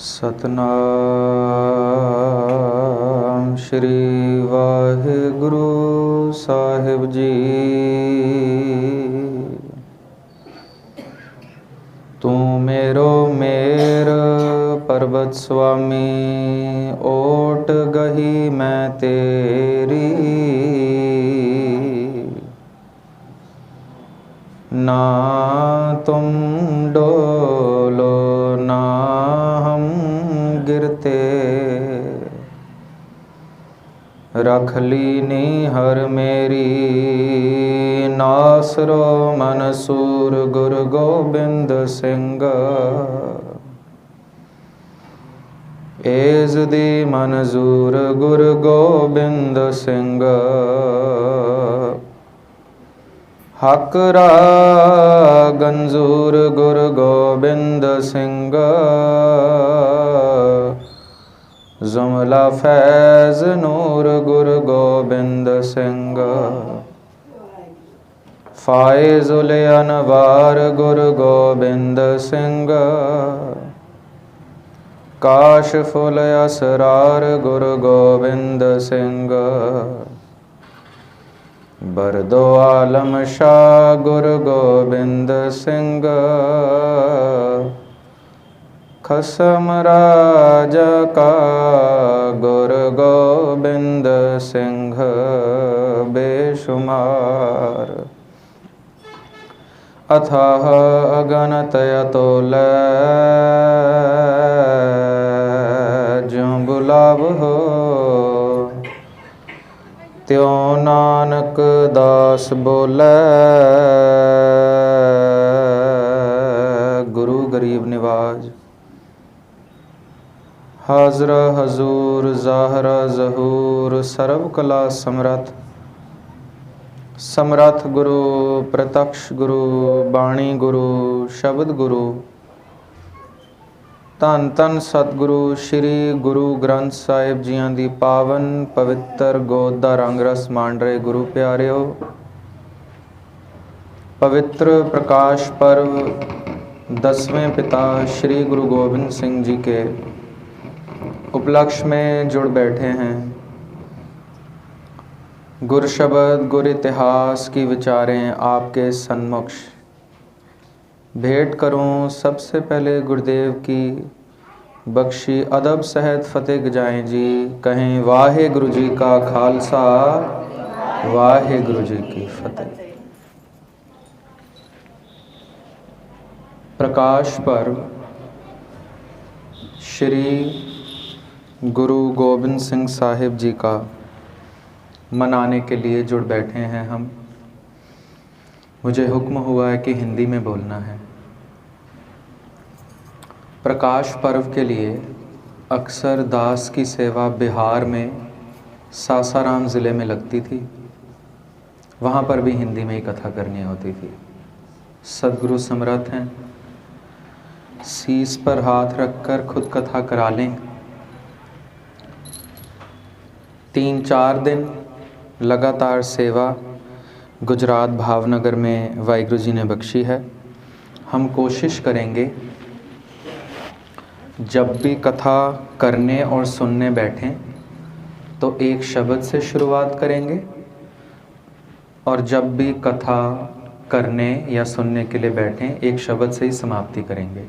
सतनाम श्री वाहिगुरु साहिब जी। तू मेरो मेर पर्वत स्वामी, ओट गही मैं तेरी। ना तुम डोलो ना हम गिरते, रख लीनी हर मेरी। नासरो मनसूर गुरु गोबिंद सिंह, एज दी मंजूर गुरु गोबिंद सिंह। हकरा गंजूर गुरु गोबिंद सिंह, जुमला फैज नूर गुरु गोबिंद सिंह। फाइजुल अनवार गुरु गोबिंद सिंह, काशफुल असरार गुरु गोबिंद सिंह। बरदो आलम शाह गुरु गोबिंद सिंह, खसम राजा का गुरु गोबिंद सिंह बेशुमार। अथाह अगणत अतुल ज्यों बुलाव हो, त्यों नानक दास बोले। गुरु गरीब निवाज। हाजरा हजूर ज़ाहरा ज़हूर, सर्व कला समरथ। समरथ गुरु प्रत्यक्ष गुरु, बाणी गुरु, शब्द गुरु। धन धन सतगुरु श्री गुरु ग्रंथ साहिब जियां दी पावन पवित्र गोद दा रंग रस मांड रहे गुरु प्यारिओ। पवित्र प्रकाश पर्व 10वें पिता श्री गुरु गोबिंद सिंह जी के उपलक्ष्य में जुड़ बैठे हैं। गुर शब्द गुर इतिहास की विचारें आपके सन्मुख भेंट करूं। सबसे पहले गुरुदेव की बख्शी अदब सहित फतेह गजाएं जी। कहें वाहे गुरु जी का खालसा, वाहे गुरु जी की फतेह। प्रकाश पर्व श्री गुरु गोबिंद सिंह साहिब जी का मनाने के लिए जुड़ बैठे हैं हम। मुझे हुक्म हुआ है कि हिंदी में बोलना है। प्रकाश पर्व के लिए अक्सर दास की सेवा बिहार में सासाराम ज़िले में लगती थी। वहाँ पर भी हिंदी में ही कथा करनी होती थी। सद्गुरु समर्थ हैं, शीश पर हाथ रखकर खुद कथा करा लें। 3-4 दिन लगातार सेवा गुजरात भावनगर में वाहिगुरु जी ने बख्शी है। हम कोशिश करेंगे जब भी कथा करने और सुनने बैठें तो एक शब्द से शुरुआत करेंगे, और जब भी कथा करने या सुनने के लिए बैठें एक शब्द से ही समाप्ति करेंगे।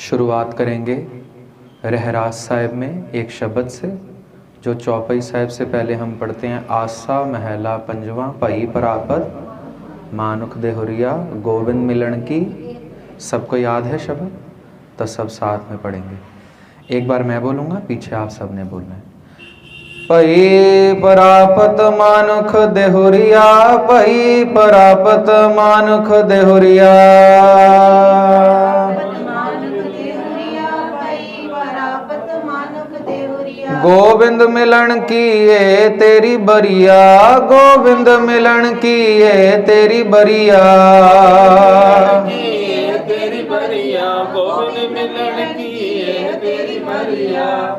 शुरुआत करेंगे रहरास साहिब में एक शब्द से, जो चौपाई साहिब से पहले हम पढ़ते हैं। आसा महला पंजवा पई परापत, मानुख देहुरिया गोविंद मिलन की। सबको याद है शब्द? तो सब साथ में पढ़ेंगे। एक बार मैं बोलूँगा, पीछे आप सब ने बोलना है। पई परापत मानुख देहुरिया, पई परापत मानुख देहुरिया। गोविंद मिलन की ये तेरी बरिया, गोविंद मिलन की ये तेरी बरिया।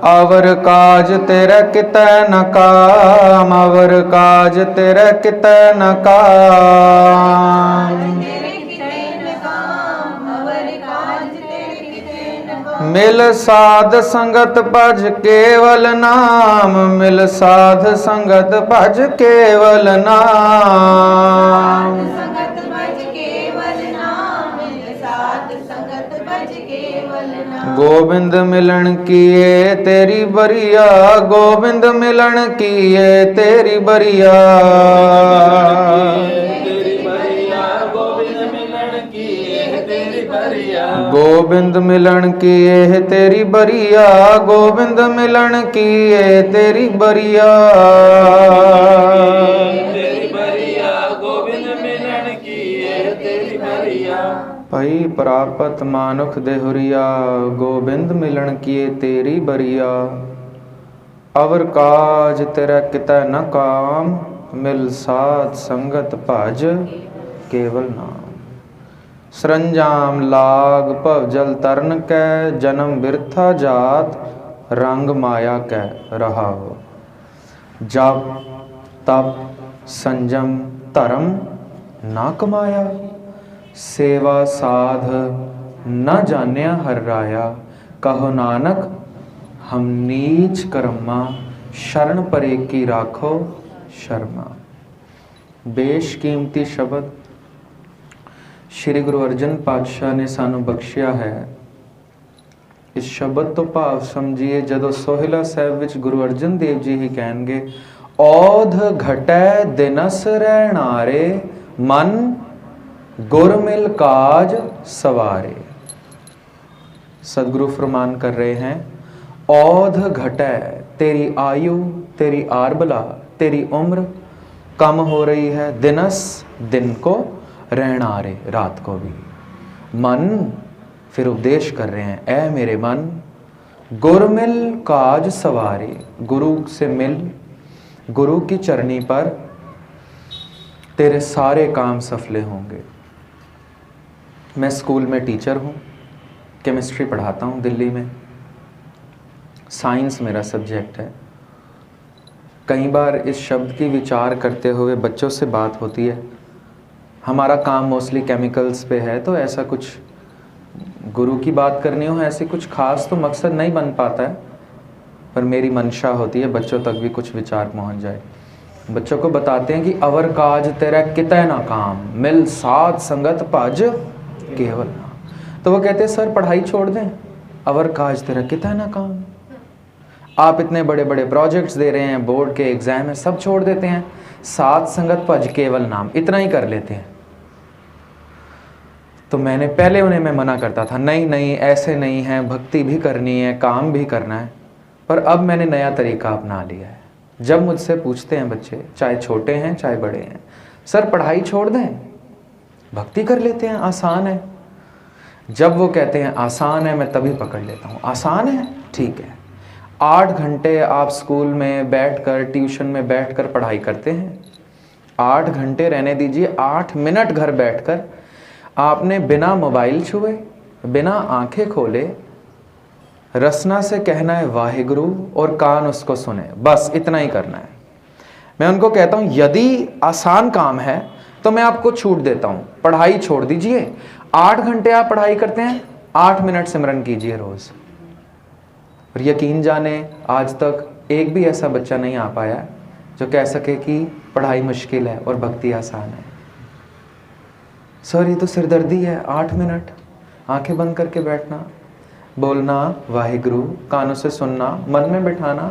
अवर काज तेरे कितै न काम, अवर काज तेरे कितै न काम। मिल साध संगत भज केवल नाम, मिल साध संगत भज केवल नाम। गोविंद मिलन किए तेरी बरिया, गोविंद मिलन किए तेरी बरिया, गोविंद मिलन किए तेरी बरिया, गोविंद मिलन किए तेरी बरिया, गोविंद मिलन किए तेरी बरिया। भई प्रापत मानुख देहुरिया, गोविंद मिलन किए तेरी बरिया, अवर काज तेरा कितै न काम, मिल साध संगत भज केवल नाम। सरंजाम लाग भव जल तरन कै, जन्म बिरथा जात रंग माया कै रहाओ। जप तप संजम धर्म ना कमाया, सेवा साध न जान्या हर राया। कहो नानक हम नीच कर्मा, शरण परे की राखो शर्मा। बेशकीमती शब्द श्री गुरु अर्जन पातशाह ने सानू बख्शिया है। इस शब्द तो भाव समझिए, जदों सोहिला साहिब विच गुरु अर्जन देव जी ही कहणगे, औध घटै दिनस रहणारे, मन गुर मिल काज सवारे। सदगुरु फरमान कर रहे हैं, औध घटै, तेरी आयु, तेरी आरबला, तेरी उम्र कम हो रही है, दिनस दिन को, रहणारे रात को भी। मन फिर उपदेश कर रहे हैं, ऐ मेरे मन, गुर मिल काज सवारे, गुरु से मिल, गुरु की चरनी पर तेरे सारे काम सफले होंगे। मैं स्कूल में टीचर हूँ, केमिस्ट्री पढ़ाता हूँ दिल्ली में, साइंस मेरा सब्जेक्ट है। कई बार इस शब्द की विचार करते हुए बच्चों से बात होती है। हमारा काम मोस्टली केमिकल्स पे है, तो ऐसा कुछ गुरु की बात करनी हो, ऐसी कुछ खास तो मकसद नहीं बन पाता है, पर मेरी मंशा होती है बच्चों तक भी कुछ विचार पहुंच जाए। बच्चों को बताते हैं कि अवर काज तेरा कितै ना काम, मिल साध संगत भज केवल नाम। तो वो कहते हैं सर पढ़ाई छोड़ दें, अवर काज तेरा कितै ना काम। आप इतने बड़े बड़े प्रोजेक्ट्स दे रहे हैं, बोर्ड के एग्जाम है, सब छोड़ देते हैं, साध संगत भज केवल नाम इतना ही कर लेते हैं। तो मैंने पहले उन्हें मैं मना करता था, नहीं नहीं ऐसे नहीं है, भक्ति भी करनी है, काम भी करना है। पर अब मैंने नया तरीका अपना लिया है। जब मुझसे पूछते हैं बच्चे, चाहे छोटे हैं चाहे बड़े हैं, सर पढ़ाई छोड़ दें, भक्ति कर लेते हैं, आसान है। जब वो कहते हैं आसान है, मैं तभी पकड़ लेता हूँ, आसान है ठीक है। 8 घंटे आप स्कूल में बैठकर, ट्यूशन में बैठकर पढ़ाई करते हैं, 8 घंटे रहने दीजिए, 8 मिनट घर बैठकर आपने बिना मोबाइल छुए, बिना आंखें खोले, रसना से कहना है वाहिगुरु और कान उसको सुने, बस इतना ही करना है। मैं उनको कहता हूँ यदि आसान काम है तो मैं आपको छूट देता हूँ, पढ़ाई छोड़ दीजिए, 8 घंटे आप पढ़ाई करते हैं, 8 मिनट सिमरन कीजिए रोज। और यकीन जाने आज तक एक भी ऐसा बच्चा नहीं आ पाया जो कह सके कि पढ़ाई मुश्किल है और भक्ति आसान है। सर ये तो सिरदर्दी है, 8 मिनट आंखें बंद करके बैठना, बोलना वाहिगुरु, कानों से सुनना, मन में बिठाना,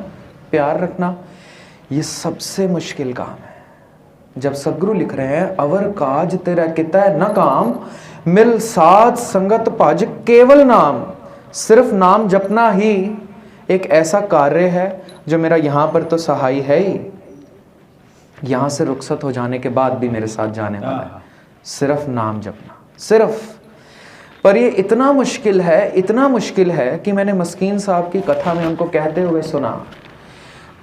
प्यार रखना, ये सबसे मुश्किल काम है। जब सदगुरु लिख रहे हैं अवर काज तेरा कितै न काम, मिल साध संगत भज केवल नाम, सिर्फ नाम जपना ही एक ऐसा कार्य है जो मेरा यहाँ पर तो सहाय है ही, यहाँ से रुखसत हो जाने के बाद भी मेरे साथ जाने वाला है। सिर्फ नाम जपना, सिर्फ। पर ये इतना मुश्किल है, इतना मुश्किल है कि मैंने मस्कीन साहब की कथा में उनको कहते हुए सुना,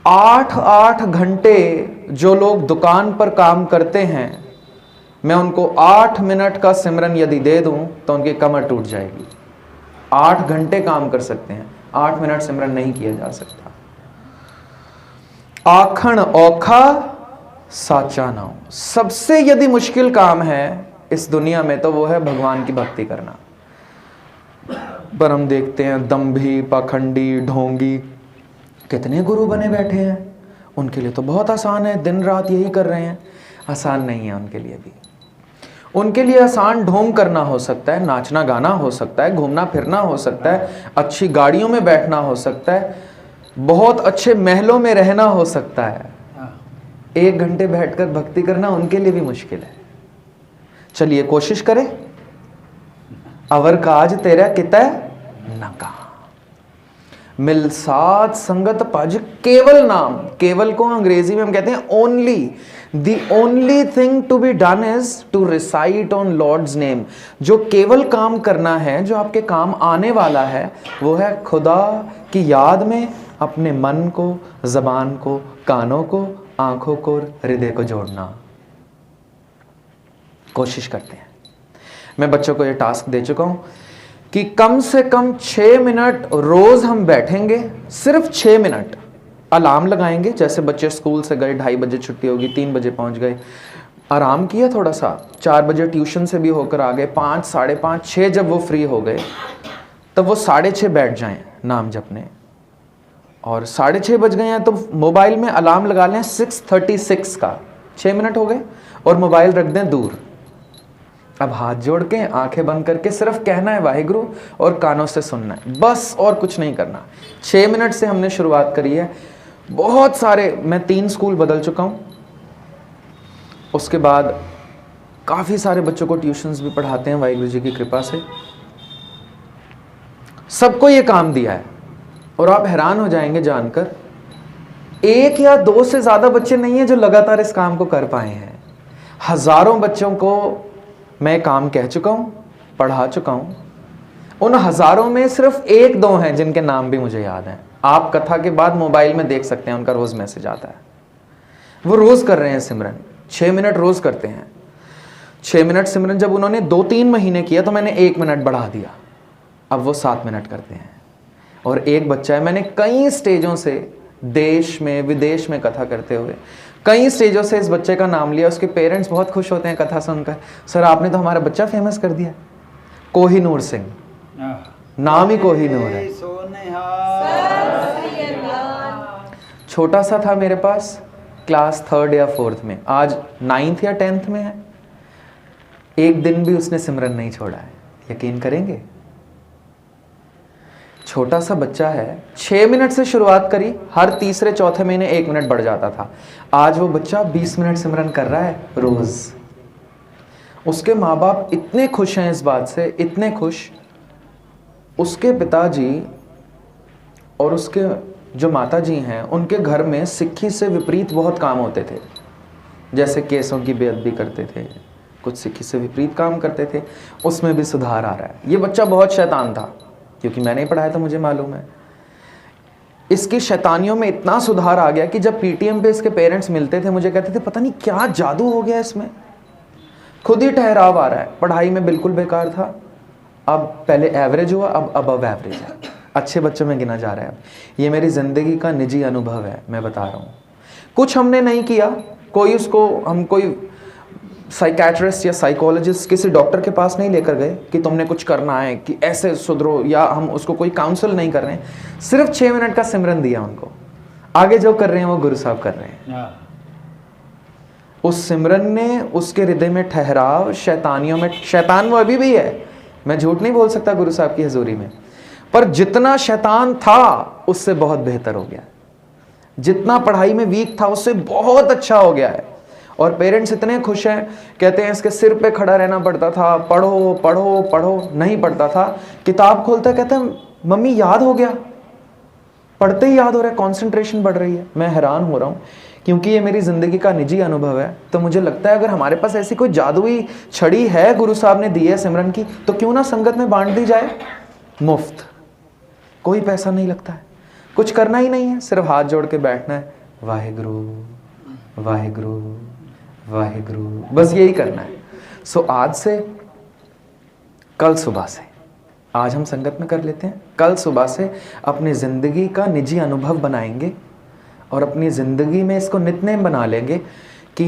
8-8 घंटे जो लोग दुकान पर काम करते हैं, मैं उनको 8 मिनट का सिमरन यदि दे दूं तो उनकी कमर टूट जाएगी। 8 घंटे काम कर सकते हैं, 8 मिनट सिमरन नहीं किया जा सकता। आखण औखा साचा नाम, सबसे यदि मुश्किल काम है इस दुनिया में तो वो है भगवान की भक्ति करना। पर हम देखते हैं दंभी, पाखंडी, ढोंगी कितने गुरु बने बैठे हैं। उनके लिए तो बहुत आसान है, दिन रात यही कर रहे हैं। आसान नहीं है उनके लिए भी। उनके लिए आसान ढोंग करना हो सकता है, नाचना गाना हो सकता है, घूमना फिरना हो सकता है, अच्छी गाड़ियों में बैठना हो सकता है, बहुत अच्छे महलों में रहना हो सकता है। 1 घंटे बैठकर भक्ति करना उनके लिए भी मुश्किल है। चलिए कोशिश करें। अवर काज तेरा किता नका, मिल साथ संगत पज केवल नाम। केवल को अंग्रेजी में हम कहते हैं only. The only thing to be done is to recite on Lord's name। जो केवल काम करना है, जो आपके काम आने वाला है, वो है खुदा की याद में अपने मन को, जबान को, कानों को, आंखों को, हृदय को जोड़ना। कोशिश करते हैं। मैं बच्चों को ये टास्क दे चुका हूं कि कम से कम 6 मिनट रोज हम बैठेंगे, सिर्फ 6 मिनट। अलार्म लगाएंगे, जैसे बच्चे स्कूल से गए, 2:30 बजे छुट्टी होगी, 3 बजे पहुंच गए, आराम किया थोड़ा सा, 4 बजे ट्यूशन से भी होकर आ गए, 5, 5:30, 6 जब वो फ्री हो गए तब वो 6:30 बैठ जाएं नाम जपने। और 6:30 बज गए हैं तो मोबाइल में अलार्म लगा लें 6:36 का, 6 मिनट हो गए, और मोबाइल रख दें दूर। अब हाथ जोड़ के आंखें बंद करके सिर्फ कहना है वाहिगुरु और कानों से सुनना है, बस और कुछ नहीं करना। 6 मिनट से हमने शुरुआत करी है। बहुत सारे, मैं 3 स्कूल बदल चुका हूं, उसके बाद काफी सारे बच्चों को ट्यूशन्स भी पढ़ाते हैं वाहिगुरु जी की कृपा से। सबको ये काम दिया है और आप हैरान हो जाएंगे जानकर, 1 या 2 से ज्यादा बच्चे नहीं है जो लगातार इस काम को कर पाए हैं। हजारों बच्चों को मैं काम कह चुका हूं, पढ़ा चुका हूं। उन हजारों में सिर्फ 1-2 हैं जिनके नाम भी मुझे याद हैं। आप कथा के बाद मोबाइल में देख सकते हैं, उनका रोज मैसेज आता है। वो रोज कर रहे हैं सिमरन, 6 मिनट रोज करते हैं। 6 मिनट सिमरन जब उन्होंने 2-3 महीने किया तो मैंने 1 मिनट बढ़ा दिया, अब वो 7 मिनट करते हैं। और एक बच्चा है, मैंने कई स्टेजों से, देश में विदेश में कथा करते हुए कई स्टेजों से इस बच्चे का नाम लिया। उसके पेरेंट्स बहुत खुश होते हैं कथा सुनकर, सर आपने तो हमारा बच्चा फेमस कर दिया। कोहिनूर सिंह, नाम ही कोहिनूर है। छोटा सा था मेरे पास, क्लास 3rd या 4th में, आज 9th या 10th में है। एक दिन भी उसने सिमरन नहीं छोड़ा है, यकीन करेंगे। छोटा सा बच्चा है, 6 मिनट से शुरुआत करी, हर 3-4 महीने 1 मिनट बढ़ जाता था। आज वो बच्चा 20 मिनट सिमरन कर रहा है रोज। उसके माँ बाप इतने खुश हैं इस बात से, इतने खुश। उसके पिताजी और उसके जो माता जी हैं, उनके घर में सिक्खी से विपरीत बहुत काम होते थे, जैसे केसों की बेअदबी करते थे, कुछ सिक्खी से विपरीत काम करते थे। उसमें भी सुधार आ रहा है। ये बच्चा बहुत शैतान था, क्योंकि मैंने ही पढ़ाया था, मुझे मालूम है। इसकी शैतानियों में इतना सुधार आ गया कि जब पीटीएम पे इसके पेरेंट्स मिलते थे, मुझे कहते थे पता नहीं क्या जादू हो गया इसमें, खुद ही ठहराव आ रहा है। पढ़ाई में बिल्कुल बेकार था, अब पहले एवरेज हुआ, अब अबव एवरेज है, अच्छे बच्चों में गिना जा रहा है। अब ये मेरी जिंदगी का निजी अनुभव है, मैं बता रहा हूँ। कुछ हमने नहीं किया, कोई उसको, हम कोई साइकेट्रिस्ट या साइकोलॉजिस्ट, किसी डॉक्टर के पास नहीं लेकर गए कि तुमने कुछ करना है कि ऐसे सुधरो, या हम उसको कोई काउंसल नहीं कर रहे हैं। सिर्फ 6 मिनट का सिमरन दिया उनको, आगे जो कर रहे हैं वो गुरु साहब कर रहे हैं। उस सिमरन ने उसके हृदय में ठहराव, शैतानियों में, शैतान वो अभी भी है, मैं झूठ नहीं बोल सकता गुरु साहब की हजूरी में, पर जितना शैतान था उससे बहुत बेहतर हो गया। जितना पढ़ाई में वीक था उससे बहुत अच्छा हो गया है। और पेरेंट्स इतने खुश हैं, कहते हैं इसके सिर पे खड़ा रहना पड़ता था, पढ़ो पढ़ो पढ़ो, नहीं पढ़ता था। किताब खोलता कहते हैं मम्मी याद हो गया, पढ़ते ही याद हो रहा है, कंसंट्रेशन बढ़ रही है। मैं हैरान हो रहा हूँ, क्योंकि ये मेरी जिंदगी का निजी अनुभव है। तो मुझे लगता है अगर हमारे पास ऐसी कोई जादुई छड़ी है गुरु साहब ने दी है सिमरन की, तो क्यों ना संगत में बांट दी जाए, मुफ्त, कोई पैसा नहीं लगता है, कुछ करना ही नहीं है, सिर्फ हाथ जोड़ के बैठना है, वाहिगुरु वाहिगुरु वाहिगुरु, बस यही करना है। सो आज से, कल सुबह से, आज हम संगत में कर लेते हैं, कल सुबह से अपनी जिंदगी का निजी अनुभव बनाएंगे और अपनी जिंदगी में इसको नित्यनेम बना लेंगे कि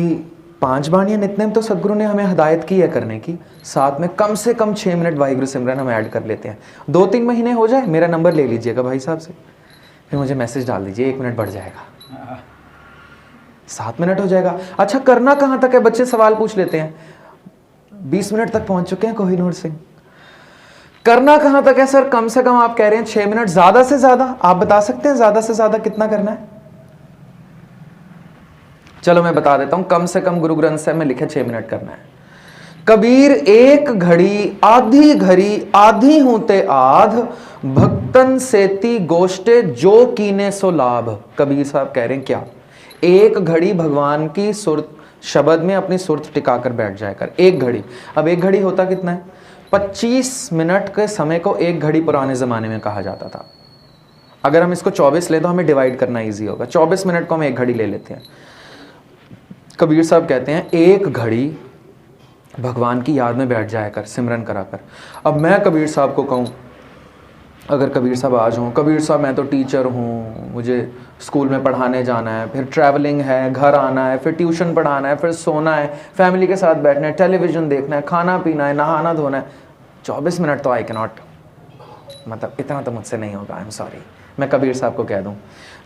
5 बाणियां नित्यनेम तो सदगुरु ने हमें हिदायत की है करने की, साथ में कम से कम 6 मिनट वाहिगुरु सिमरन हम ऐड कर लेते हैं। 2-3 महीने हो जाए, मेरा नंबर ले लीजिएगा भाई साहब से, फिर मुझे मैसेज डाल दीजिए, 1 मिनट बढ़ जाएगा, 7 मिनट हो जाएगा। अच्छा, करना कहाँ तक है? बच्चे सवाल पूछ लेते हैं। 20 मिनट तक पहुंच चुके हैं कोहिनूर सिंह। करना कहाँ तक है सर? कम से कम आप कह रहे हैं 6 मिनट, ज्यादा से ज्यादा आप बता सकते हैं ज्यादा से ज्यादा कितना करना है? चलो मैं बता देता हूं, कम से कम गुरु ग्रंथ साहिब में लिखे 6 मिनट करना है। कबीर एक घड़ी आधी घड़ी आधी होते आध, भक्तन सेती गोष्टे जो कीने सो लाभ। कबीर साहब कह रहे हैं क्या? एक घड़ी भगवान की सुरत शब्द में अपनी सुरत टिकाकर बैठ जाया कर, एक घड़ी। अब एक घड़ी होता कितना है? 25 मिनट के समय को एक घड़ी पुराने जमाने में कहा जाता था। अगर हम इसको 24 ले तो हमें डिवाइड करना इजी होगा। 24 मिनट को हम एक घड़ी ले लेते हैं। कबीर साहब कहते हैं एक घड़ी भगवान की याद में बैठ जाया कर, सिमरन करा कर। अब मैं कबीर साहब को कहूँ, अगर कबीर साहब आज हों, कबीर साहब मैं तो टीचर हूँ, मुझे स्कूल में पढ़ाने जाना है, फिर ट्रैवलिंग है, घर आना है, फिर ट्यूशन पढ़ाना है, फिर सोना है, फैमिली के साथ बैठना है, टेलीविज़न देखना है, खाना पीना है, नहाना धोना है, 24 मिनट तो आई कैन नॉट, मतलब इतना तो मुझसे नहीं होगा, आई एम सॉरी। मैं कबीर साहब को कह दूँ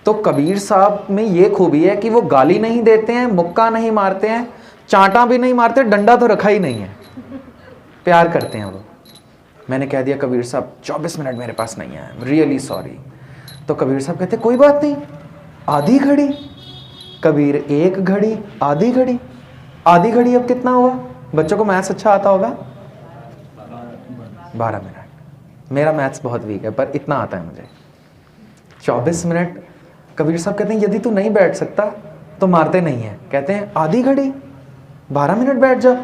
तो कबीर साहब में ये खूबी है कि वो गाली नहीं देते हैं, मुक्का नहीं मारते हैं, चांटा भी नहीं मारते, डंडा तो रखा ही नहीं है, प्यार करते हैं वो। मैंने कह दिया कबीर साहब 24 मिनट मेरे पास नहीं है, रियली सॉरी। तो कबीर साहब कहते कोई बात नहीं, आधी घड़ी। कबीर एक घड़ी आधी घड़ी, आधी घड़ी अब कितना हुआ? बच्चों को मैथ्स अच्छा आता होगा? 12 मिनट। मेरा मैथ्स बहुत वीक है पर इतना आता है मुझे। 24 मिनट। कबीर साहब कहते हैं यदि तू नहीं बैठ सकता तो मारते नहीं है, कहते हैं आधी घड़ी 12 मिनट बैठ जा।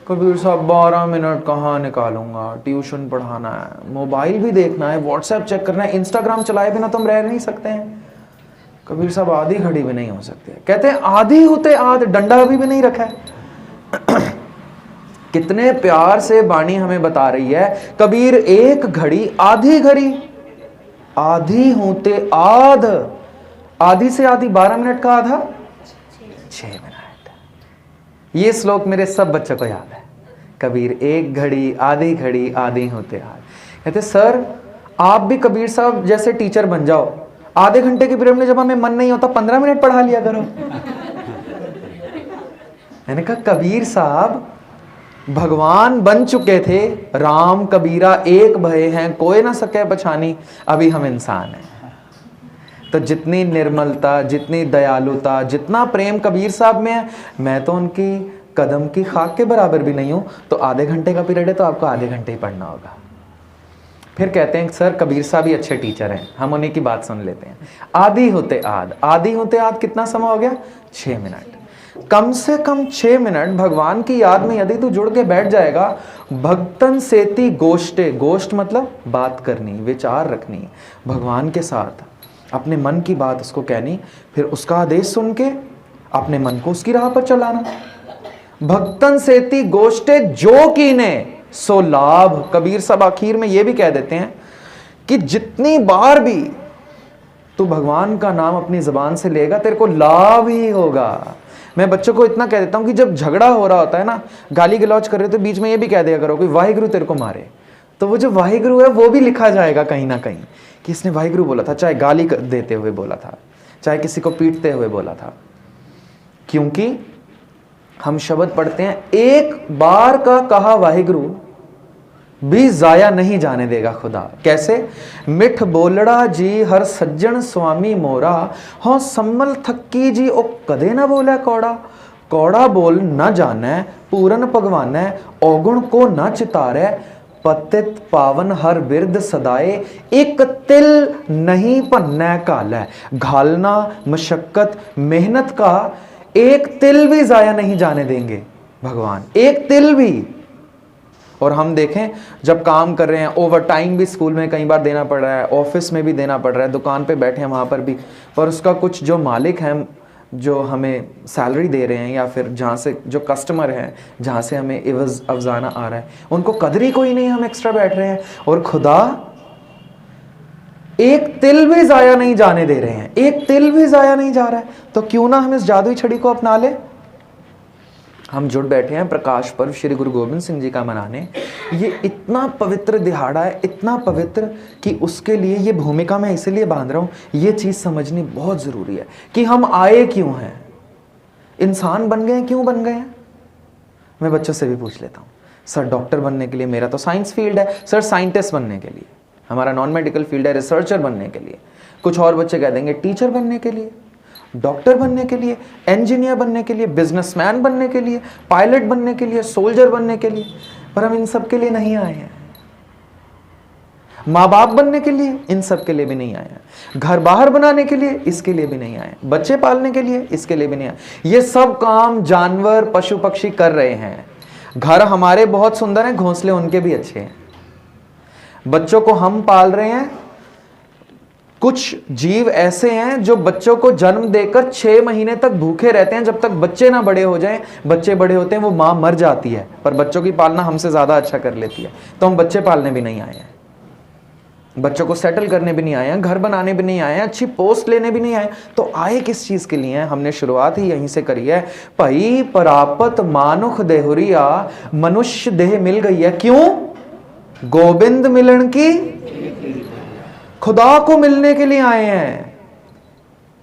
कबीर साहब 12 मिनट कहाँ निकालूंगा, ट्यूशन पढ़ाना है, मोबाइल भी देखना है, व्हाट्सएप चेक करना है, इंस्टाग्राम चलाए बिना तो हम रह नहीं सकते हैं। कबीर साहब आधी घड़ी भी नहीं हो सकती है, कहते हैं आधी होते आध, डंडा अभी भी नहीं रखा है। कितने प्यार से बाणी हमें बता रही है, कबीर एक घड़ी आधी घड़ी, आधी होते आध, आधी से आधी 12 मिनट का आधा 6 मिनट। ये श्लोक मेरे सब बच्चों को याद है। कबीर एक घड़ी आधी आधी होते आध। कहते सर आप भी कबीर साहब जैसे टीचर बन जाओ, आधे घंटे के पीरियड में जब हमें मन नहीं होता 15 मिनट पढ़ा लिया करो। मैंने कहा कबीर साहब भगवान बन चुके थे, राम कबीरा एक भय हैं कोई ना सके पछानी, अभी हम इंसान हैं। तो जितनी निर्मलता, जितनी दयालुता, जितना प्रेम कबीर साहब में है, मैं तो उनकी कदम की खाक के बराबर भी नहीं हूं। तो आधे घंटे का पीरियड है तो आपको आधे घंटे ही पढ़ना होगा। फिर कहते हैं सर कबीर साहब ही अच्छे टीचर हैं, हम उन्हीं की बात सुन लेते हैं। आधी होते आध, आधी होते आध कितना समय हो गया? 6 मिनट। कम से कम 6 मिनट भगवान की याद में यदि तू जुड़ के बैठ जाएगा, भक्तन सेती गोष्टे, गोष्ट मतलब बात करनी, विचार रखनी भगवान के साथ, अपने मन की बात उसको कहनी, फिर उसका आदेश सुन के अपने मन को उसकी राह पर चलाना। भक्तन सेती गोष्टे जो कीने सो लाभ। कबीर साहब आखिर में ये भी कह देते हैं कि जितनी बार भी तू भगवान का नाम अपनी जबान से लेगा तेरे को लाभ ही होगा। मैं बच्चों को इतना कह देता हूं कि जब झगड़ा हो रहा होता है ना, गाली गलौज कर रहे हो तो बीच में ये भी कह दिया करो कि वाहिगुरु तेरे को मारे, तो वो जो वाहिगुरु है वो भी लिखा जाएगा कहीं ना कहीं कि इसने वाहिगुरु बोला था, चाहे गाली देते हुए बोला था, चाहे किसी को पीटते हुए बोला था। क्योंकि हम शब्द पढ़ते हैं, एक बार का कहा वाहिगुरु भी जाया नहीं जाने देगा खुदा। कैसे? मिठ बोलड़ा जी हर सज्जन स्वामी मोरा, हाँ सम्मल थक्की जी ओ कदे ना बोला कौड़ा। कौड़ा बोल न जाने पूरन भगवान, औगुण को न चितारे, पतित पावन हर बिरद सदाए, एक तिल नहीं भन्नै घालै। घालना मशक्कत मेहनत का एक तिल भी जाया नहीं जाने देंगे भगवान, एक तिल भी। और हम देखें जब काम कर रहे हैं, ओवर टाइम भी स्कूल में कई बार देना पड़ रहा है, ऑफिस में भी देना पड़ रहा है, दुकान पे बैठे हैं वहाँ पर भी, पर उसका कुछ जो मालिक हैं जो हमें सैलरी दे रहे हैं या फिर जहाँ से जो कस्टमर हैं जहाँ से हमें इवज़ अफजाना आ रहा है, उनको कदर ही कोई नहीं, हम एक्स्ट्रा बैठ रहे हैं। और खुदा एक तिल भी जाया नहीं जाने दे रहे हैं, एक तिल भी जाया नहीं जा रहा है। तो क्यों ना हम इस जादुई छड़ी को अपना ले। हम जुड़ बैठे हैं प्रकाश पर्व श्री गुरु गोविंद सिंह जी का मनाने। ये इतना पवित्र दिहाड़ा है, इतना पवित्र कि उसके लिए ये भूमिका मैं इसलिए बांध रहा हूँ, ये चीज़ समझनी बहुत ज़रूरी है कि हम आए क्यों हैं, इंसान बन गए क्यों बन गए हैं। मैं बच्चों से भी पूछ लेता हूँ, सर डॉक्टर बनने के लिए, मेरा तो साइंस फील्ड है, सर साइंटिस्ट बनने के लिए, हमारा नॉन मेडिकल फील्ड है रिसर्चर बनने के लिए, कुछ और बच्चे कह देंगे टीचर बनने के लिए, डॉक्टर बनने के लिए, इंजीनियर बनने के लिए, बिजनेसमैन बनने के लिए, पायलट बनने के लिए, सोल्जर बनने के लिए। पर हम इन सब के लिए नहीं आए हैं। माँ बाप बनने के लिए इन सब के लिए भी नहीं आए हैं, घर बाहर बनाने के लिए इसके लिए भी नहीं आए, बच्चे पालने के लिए इसके लिए भी नहीं आए। ये सब काम जानवर पशु पक्षी कर रहे हैं। घर हमारे बहुत सुंदर हैं, घोंसले उनके भी अच्छे हैं। बच्चों को हम पाल रहे हैं। कुछ जीव ऐसे हैं जो बच्चों को जन्म देकर 6 महीने तक भूखे रहते हैं, जब तक बच्चे ना बड़े हो जाएं। बच्चे बड़े होते हैं, वो माँ मर जाती है, पर बच्चों की पालना हमसे ज़्यादा अच्छा कर लेती है। तो हम बच्चे पालने भी नहीं आए हैं, बच्चों को सेटल करने भी नहीं आए हैं, घर बनाने भी नहीं आए हैं, अच्छी पोस्ट लेने भी नहीं आए। तो आए किस चीज़ के लिए हैं? हमने शुरुआत ही यहीं से करी है। पई परापत मानुख देहुरिया, मनुष्य देह मिल गई है। क्यों? गोविंद मिलन की, खुदा को मिलने के लिए आए हैं।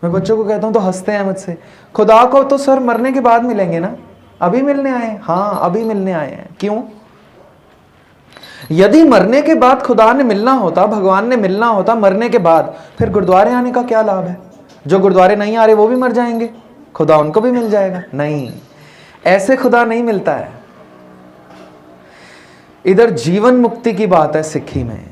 मैं बच्चों को कहता हूं तो हंसते हैं मुझसे, खुदा को तो सर मरने के बाद मिलेंगे ना, अभी मिलने आए हैं। हाँ अभी मिलने आए हैं। क्यों? यदि मरने के बाद खुदा ने मिलना होता, भगवान ने मिलना होता मरने के बाद, फिर गुरुद्वारे आने का क्या लाभ है? जो गुरुद्वारे नहीं आ रहे वो भी मर जाएंगे, खुदा उनको भी मिल जाएगा। नहीं, ऐसे खुदा नहीं मिलता है। इधर जीवन मुक्ति की बात है। सिक्खी में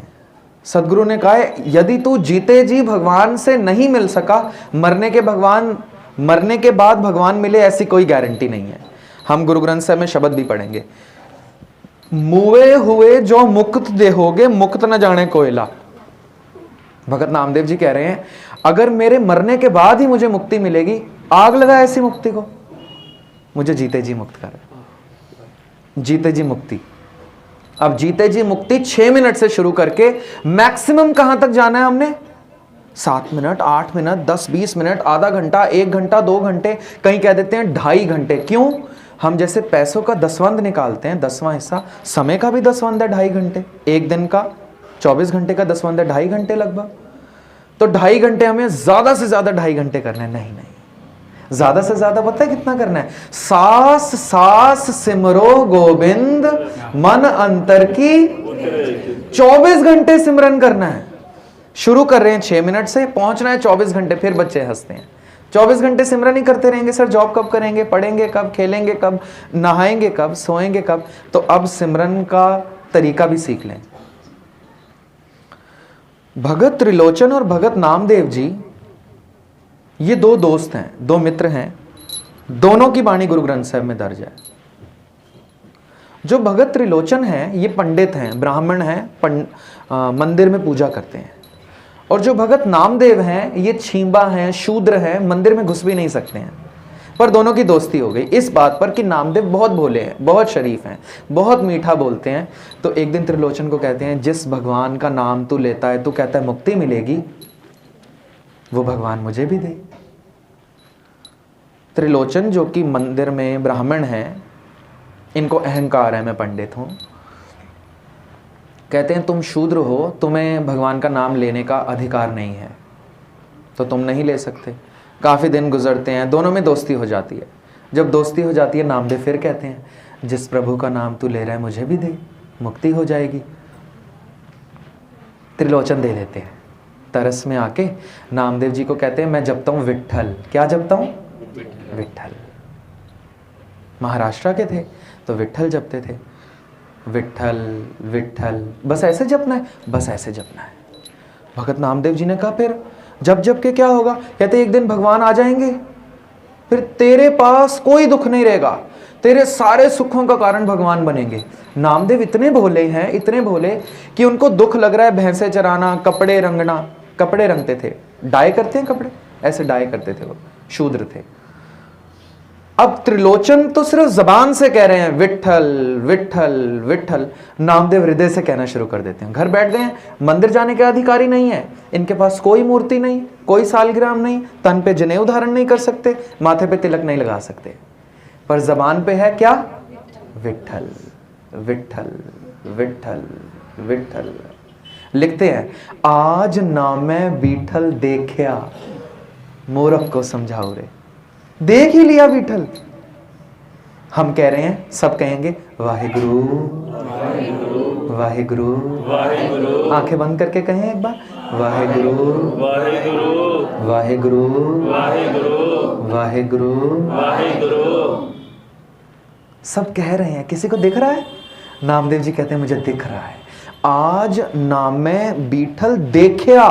सदगुरु ने कहा है, यदि तू जीते जी भगवान से नहीं मिल सका, मरने के बाद भगवान मिले, ऐसी कोई गारंटी नहीं है। हम गुरु ग्रंथ साहिब में शब्द भी पढ़ेंगे, मुए हुए जो मुक्त देहोगे, मुक्त न जाने कोयला। भगत नामदेव जी कह रहे हैं, अगर मेरे मरने के बाद ही मुझे मुक्ति मिलेगी, आग लगा ऐसी मुक्ति को, मुझे जीते जी मुक्त कर। जीते जी मुक्ति। अब जीते जी मुक्ति 6 मिनट से शुरू करके मैक्सिमम कहां तक जाना है हमने? 7 मिनट, 8 मिनट, 10-20 मिनट, आधा घंटा, 1 घंटा, 2 घंटे, कहीं कह देते हैं 2.5 घंटे। क्यों? हम जैसे पैसों का दसवंध निकालते हैं, 10वां हिस्सा, समय का भी दसवंध है 2.5 घंटे। एक दिन का 24 घंटे का दसवंध है 2.5 घंटे लगभग। तो 2.5 घंटे हमें ज्यादा से ज्यादा 2.5 घंटे करना है। नहीं, ज्यादा से ज्यादा पता है कितना करना है? सास सास सिमरो गोविंद, मन अंतर की 24 घंटे सिमरन करना है। शुरू कर रहे हैं 6 मिनट से, पहुंचना है 24 घंटे। फिर बच्चे हंसते हैं, 24 घंटे सिमरन ही करते रहेंगे सर, जॉब कब करेंगे, पढ़ेंगे कब, खेलेंगे कब, नहाएंगे कब, सोएंगे कब? तो अब सिमरन का तरीका भी सीख लें। भगत त्रिलोचन और भगत नामदेव जी, ये 2 दोस्त हैं, 2 मित्र हैं, दोनों की वाणी गुरु ग्रंथ साहिब में दर्ज है। जो भगत त्रिलोचन हैं ये पंडित हैं, ब्राह्मण हैं, मंदिर में पूजा करते हैं। और जो भगत नामदेव हैं ये छींबा हैं, शूद्र हैं, मंदिर में घुस भी नहीं सकते हैं। पर दोनों की दोस्ती हो गई इस बात पर कि नामदेव बहुत भोले हैं, बहुत शरीफ हैं, बहुत मीठा बोलते हैं। तो एक दिन त्रिलोचन को कहते हैं, जिस भगवान का नाम तू लेता है, तू कहता है मुक्ति मिलेगी, वो भगवान मुझे भी दे। त्रिलोचन जो कि मंदिर में ब्राह्मण हैं, इनको अहंकार है मैं पंडित हूं, कहते हैं तुम शूद्र हो, तुम्हें भगवान का नाम लेने का अधिकार नहीं है, तो तुम नहीं ले सकते। काफ़ी दिन गुजरते हैं, दोनों में दोस्ती हो जाती है। जब दोस्ती हो जाती है, नामदेव फिर कहते हैं, जिस प्रभु का नाम तू ले रहा है मुझे भी दे, मुक्ति हो जाएगी। त्रिलोचन दे देते हैं। तरस में आके नामदेव जी को कहते हैं, मैं जपता हूँ विट्ठल। क्या जपता हूँ? विट्ठल। महाराष्ट्र के थे तो विट्ठल जपते थे, विट्ठल विट्ठल, बस ऐसे जपना है, बस ऐसे जपना है। भगत नामदेव जी ने कहा फिर जब जप के क्या होगा? कहते एक दिन भगवान आ जाएंगे, फिर तेरे पास कोई दुख नहीं रहेगा, तेरे सारे सुखों का कारण भगवान बनेंगे। नामदेव इतने भोले हैं, इतने भोले कि उनको दुख लग रहा है भैंसे चराना, कपड़े रंगना, कपड़े रंगते थे, डाई करते हैं कपड़े, ऐसे डाई करते थे, वो शूद्र थे। अब त्रिलोचन तो सिर्फ जबान से कह रहे हैं विट्ठल विट्ठल विट्ठल, नामदेव हृदय से कहना शुरू कर देते हैं। घर बैठ गए, मंदिर जाने के अधिकारी नहीं है, इनके पास कोई मूर्ति नहीं, कोई सालग्राम नहीं, तन पे जनेऊ धारण नहीं कर सकते, माथे पे तिलक नहीं लगा सकते, पर जबान पे है क्या? विठल विठल विठल विठल। लिखते हैं, आज नामे बीठल देखया, मूर्ख को समझाओ रे। देख ही लिया विठल। हम कह रहे हैं, सब कहेंगे वाहिगुरु वाहिगुरु वाहिगुरु। आंखें बंद करके कहें एक बार, वाहिगुरु वाहिगुरु वाहिगुरु वाहिगुरु वाहिगुरु वाहिगुरु। सब कह रहे हैं, किसी को दिख रहा है? नामदेव जी कहते हैं मुझे दिख रहा है। आज नामे बीठल देखया।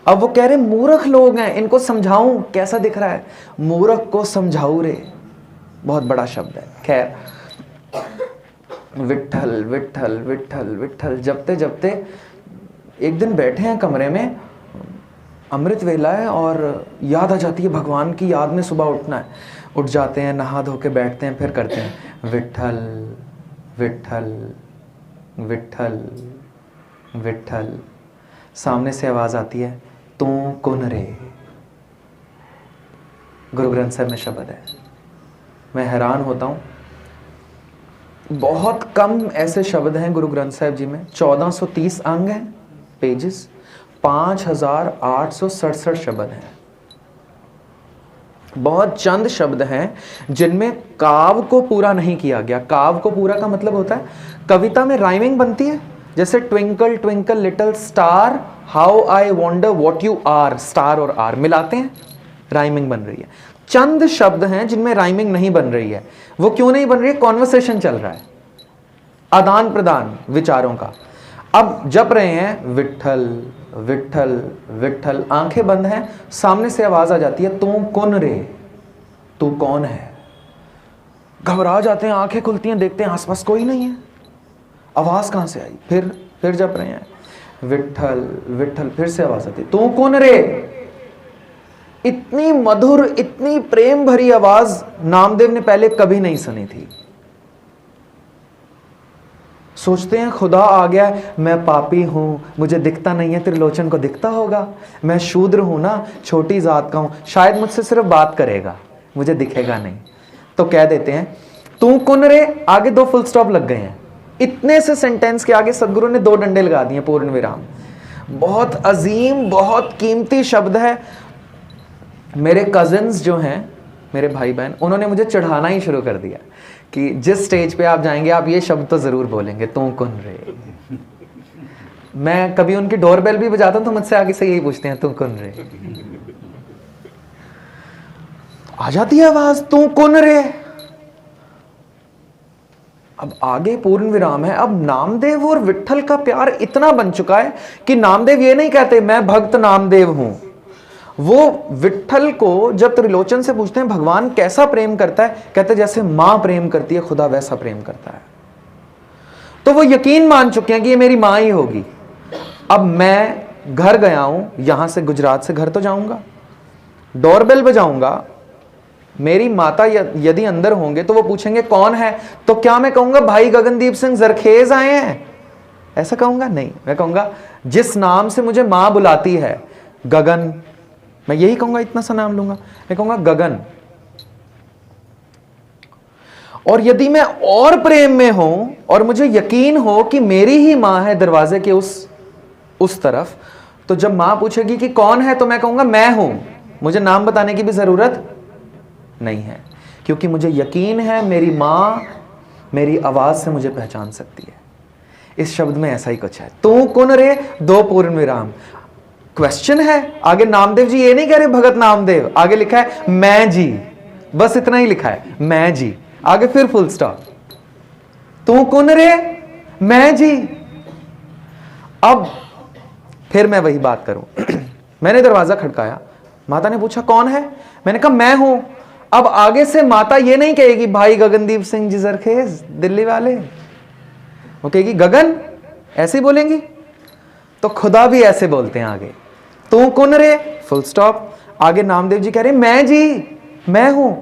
अब वो कह रहे मूर्ख लोग हैं, इनको समझाऊं, कैसा दिख रहा है? मूर्ख को समझाऊ रे। बहुत बड़ा शब्द है। खैर, विठल विठल विठल विठल जपते जपते एक दिन बैठे हैं कमरे में, अमृत वेला है और याद आ जाती है भगवान की याद में सुबह उठना है। उठ जाते हैं, नहा धो के बैठते हैं, फिर करते हैं विठल विठल विठल विठल। सामने से आवाज आती है, तू कौन रे? गुरु ग्रंथ साहिब में शब्द है। मैं हैरान होता हूं, बहुत कम ऐसे शब्द हैं गुरु ग्रंथ साहिब जी में। 1430 अंग हैं, पेजेस, 5867 शब्द हैं। बहुत चंद शब्द हैं जिनमें काव्य को पूरा नहीं किया गया। काव्य को पूरा का मतलब होता है कविता में राइमिंग बनती है, जैसे twinkle twinkle little star how I wonder what you are. Star और आर मिलाते हैं, राइमिंग बन रही है। चंद शब्द हैं जिनमें राइमिंग नहीं बन रही है। वो क्यों नहीं बन रही है? कॉन्वर्सेशन चल रहा है, आदान प्रदान विचारों का। अब जप रहे हैं विठल विठल विठल, आंखें बंद हैं, सामने से आवाज आ जाती है, तू कौन रे? तू कौन है? घबरा जाते हैं, आंखें खुलती हैं, देखते हैं आसपास कोई नहीं है, आवाज कहां से आई? फिर जप रहे हैं विठल विठल, फिर से आवाज आती है, तू कौन रे? इतनी मधुर, इतनी प्रेम भरी आवाज नामदेव ने पहले कभी नहीं सुनी थी। सोचते हैं खुदा आ गया, मैं पापी हूं, मुझे दिखता नहीं है, त्रिलोचन को दिखता होगा, मैं शूद्र हूं ना, छोटी जात का हूं, शायद मुझसे सिर्फ बात करेगा, मुझे दिखेगा नहीं। तो कह देते हैं तू कौन रे? आगे 2 फुल स्टॉप लग गए हैं। इतने से सेंटेंस के आगे सदगुरु ने 2 डंडे लगा दिए, पूर्ण विराम। बहुत अजीम, बहुत कीमती शब्द है। मेरे कजिन्स जो हैं, मेरे भाई बहन, उन्होंने मुझे चढ़ाना ही शुरू कर दिया कि जिस स्टेज पे आप जाएंगे आप ये शब्द तो जरूर बोलेंगे, तू कौन रे। मैं कभी उनकी डोरबेल भी बजाता हूं तो मुझसे आगे से यही पूछते हैं, तू कौन रे। आ जाती है आवाज, तू कौन रे। अब आगे पूर्ण विराम है। अब नामदेव और विठल का प्यार इतना बन चुका है कि नामदेव ये नहीं कहते मैं भक्त नामदेव हूं। वो विठल को जब त्रिलोचन से पूछते हैं भगवान कैसा प्रेम करता है, कहते जैसे मां प्रेम करती है खुदा वैसा प्रेम करता है। तो वो यकीन मान चुके हैं कि ये मेरी मां ही होगी। अब मैं घर गया हूं, यहां से गुजरात से घर तो जाऊंगा, डोरबेल बजाऊंगा, मेरी माता यदि अंदर होंगे तो वो पूछेंगे कौन है, तो क्या मैं कहूंगा भाई गगनदीप सिंह जरखेज आए हैं? ऐसा कहूंगा? नहीं, मैं कहूंगा जिस नाम से मुझे मां बुलाती है, गगन, मैं यही कहूंगा, इतना सा नाम लूंगा, मैं कहूंगा गगन। और यदि मैं और प्रेम में हूं और मुझे यकीन हो कि मेरी ही मां है दरवाजे के उस तरफ, तो जब मां पूछेगी कि कौन है तो मैं कहूंगा मैं हूं। मुझे नाम बताने की भी जरूरत नहीं है, क्योंकि मुझे यकीन है मेरी मां मेरी आवाज से मुझे पहचान सकती है। इस शब्द में ऐसा ही कुछ है। तू कौन रे? 2 पूर्ण विराम, क्वेश्चन है। आगे नामदेव जी ये नहीं कह रहे भगत नामदेव, आगे लिखा है मैं जी, बस इतना ही लिखा है, मैं जी, आगे फिर फुल स्टॉप। तू कौन रे? मैं जी। अब फिर मैं वही बात करूं। मैंने दरवाजा खटकाया, माता ने पूछा कौन है, मैंने कहा मैं हूं। अब आगे से माता ये नहीं कहेगी भाई गगनदीप सिंह जी जरखेज दिल्ली वाले, वो कहेगी गगन, ऐसे ही बोलेंगी। तो खुदा भी ऐसे बोलते हैं आगे, तू कौन रे? Full stop. आगे नामदेव जी कह रहे मैं जी, मैं हूं,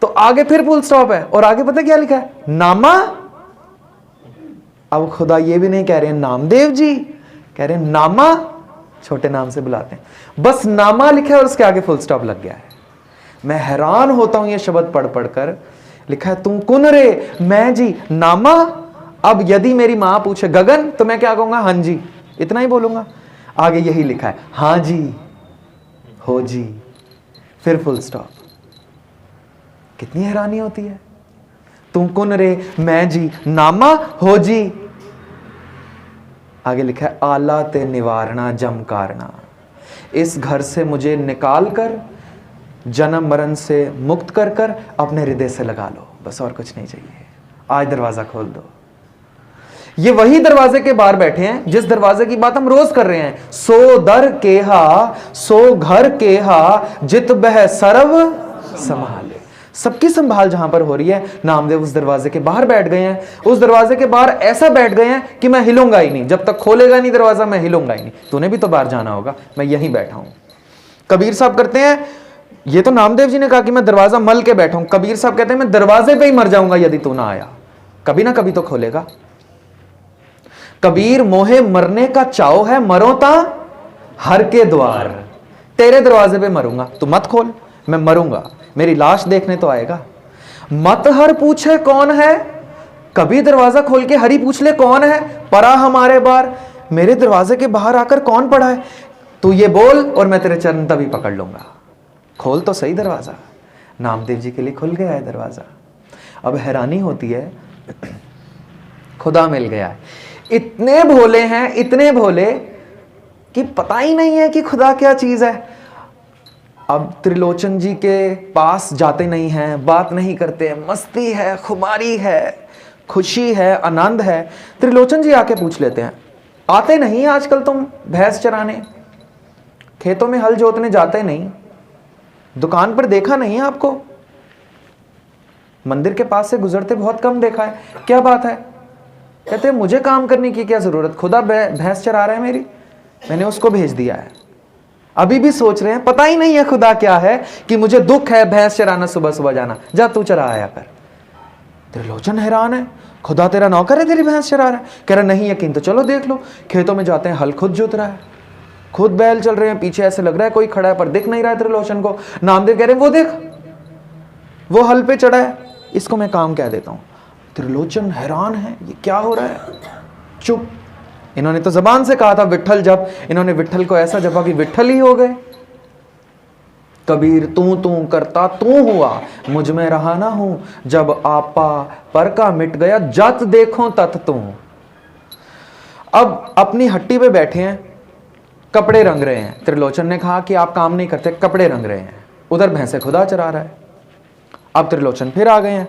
तो आगे फिर फुल स्टॉप है, और आगे पता क्या लिखा है? नामा। अब खुदा ये भी नहीं कह रहे हैं नामदेव जी, कह रहे हैं नामा, छोटे नाम से बुलाते हैं। बस नामा लिखा है और उसके आगे फुल स्टॉप लग गया है। मैं हैरान होता हूं ये शब्द पढ़ पढ़कर। लिखा है तू कौन रे, मैं जी नामा। अब यदि मेरी मां पूछे गगन तो मैं क्या कहूंगा, हां जी, इतना ही बोलूंगा। आगे यही लिखा है, हां जी, हो जी, फिर फुल स्टॉप। कितनी हैरानी होती है। तू कौन रे, मैं जी नामा, हो जी। आगे लिखा है आला ते निवारणा जम कारना, इस घर से मुझे निकाल कर, जन्म मरण से मुक्त कर कर अपने हृदय से लगा लो, बस और कुछ नहीं चाहिए। आज दरवाजा खोल दो। ये वही दरवाजे के बाहर बैठे हैं जिस दरवाजे की बात हम रोज कर रहे हैं। सो दर केहा सो घर केहा, जित बह सर्व संभाले। सबकी संभाल जहां पर हो रही है, नामदेव उस दरवाजे के बाहर बैठ गए हैं। उस दरवाजे के बाहर ऐसा बैठ गए हैं कि मैं हिलूंगा ही नहीं, जब तक खोलेगा नहीं दरवाजा मैं हिलूंगा ही नहीं। तूने भी तो बाहर जाना होगा, मैं यहीं बैठा हूं। कबीर साहब करते हैं, ये तो नामदेव जी ने कहा कि मैं दरवाजा मल के बैठा हूं, कबीर साहब कहते हैं मैं दरवाजे पे ही मर जाऊंगा यदि तू ना आया, कभी ना कभी तो खोलेगा। कबीर मोहे मरने का चाव है, मरो ता हर के द्वार, तेरे दरवाजे पे मरूंगा, तू मत खोल, मैं मरूंगा, मेरी लाश देखने तो आएगा। मत हर पूछे कौन है, कभी दरवाजा खोल के हरि पूछ ले कौन है, परा हमारे बार, मेरे दरवाजे के बाहर आकर कौन पड़ा है, तू ये बोल और मैं तेरे चरण तभी पकड़ लूंगा, खोल तो सही दरवाजा। नामदेव जी के लिए खुल गया है दरवाजा। अब हैरानी होती है, खुदा मिल गया है। इतने भोले हैं, इतने भोले कि पता ही नहीं है कि खुदा क्या चीज है। अब त्रिलोचन जी के पास जाते नहीं हैं, बात नहीं करते, मस्ती है, खुमारी है, खुशी है, आनंद है। त्रिलोचन जी आके पूछ लेते हैं, आते नहीं आजकल तुम भैंस चराने, खेतों में हल जोतने जाते नहीं, दुकान पर देखा नहीं आपको, मंदिर के पास से गुजरते बहुत कम देखा है, क्या बात है? कहते मुझे काम करने की क्या जरूरत, खुदा भैंस चरा रहा है मेरी, मैंने उसको भेज दिया है। अभी भी सोच रहे हैं, पता ही नहीं है खुदा क्या है कि मुझे दुख है भैंस चराना, सुबह सुबह जाना, जा तू चरा आया कर। त्रिलोचन हैरान है, खुदा तेरा नौकर है, तेरी भैंस चरा रहा है? कह रहा नहीं यकीन तो चलो देख लो। खेतों में जाते हैं, हल खुद जोत रहा है, खुद बैल चल रहे हैं, पीछे ऐसे लग रहा है कोई खड़ा है पर दिख नहीं रहा है त्रिलोचन को। नामदेव कह रहे हैं वो देख, वो हल पे चढ़ा है, इसको मैं काम कह देता हूं। त्रिलोचन हैरान है, ये क्या हो रहा है? चुप, इन्होंने तो जबान से कहा था विठल जप, इन्होंने विठल को ऐसा जपा कि विठल ही हो गए। कबीर तू तू करता तू हुआ, मुझ में रहा ना हूं, जब आपा पर का मिट गया, जत देखो तत तू। अब अपनी हट्टी पे बैठे हैं, कपड़े रंग रहे हैं। त्रिलोचन ने कहा कि आप काम नहीं करते, कपड़े रंग रहे हैं, उधर भैंसे खुदा चरा रहा है। अब त्रिलोचन फिर आ गए हैं,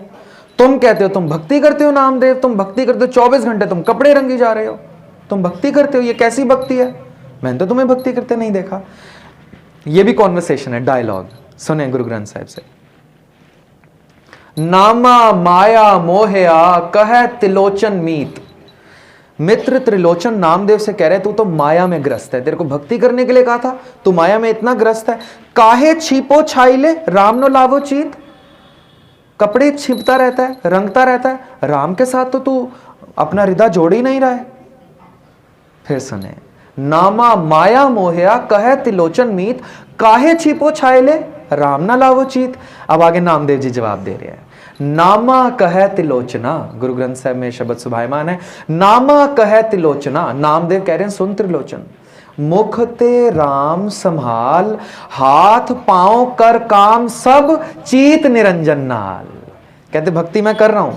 तुम कहते हो तुम भक्ति करते हो नामदेव, तुम भक्ति करते हो, 24 घंटे तुम कपड़े रंगी जा रहे हो, तुम भक्ति करते हो, ये कैसी भक्ति है? मैंने तो तुम्हें भक्ति करते नहीं देखा। ये भी कॉन्वर्सेशन है, डायलॉग सुने गुरु ग्रंथ साहिब से। नामा माया मोहया कह त्रिलोचन मीत। मित्र त्रिलोचन नामदेव से कह रहे तू तो माया में ग्रस्त है, तेरे को भक्ति करने के लिए कहा था, तू माया में इतना ग्रस्त है। काहे छिपो छाइले राम नो लावो चीत, कपड़े छिपता रहता है, रंगता रहता है, राम के साथ तो तू अपना हृदय जोड़ ही नहीं रहा है। फिर सुने, नामा माया मोहया कहे त्रिलोचन मीत, काहे छिपो छाइले राम ना लावो चीत। अब आगे नामदेव जी जवाब दे रहे हैं, नामा कहे त्रिलोचना, गुरु ग्रंथ साहिब में शब्द सुभायमान है, नामा कहे त्रिलोचना। नामदेव कह रहे हैं सुन त्रिलोचन, मुख ते राम संभाल, हाथ पांव कर काम सब चीत निरंजन नाल। कहते भक्ति मैं कर रहा हूं,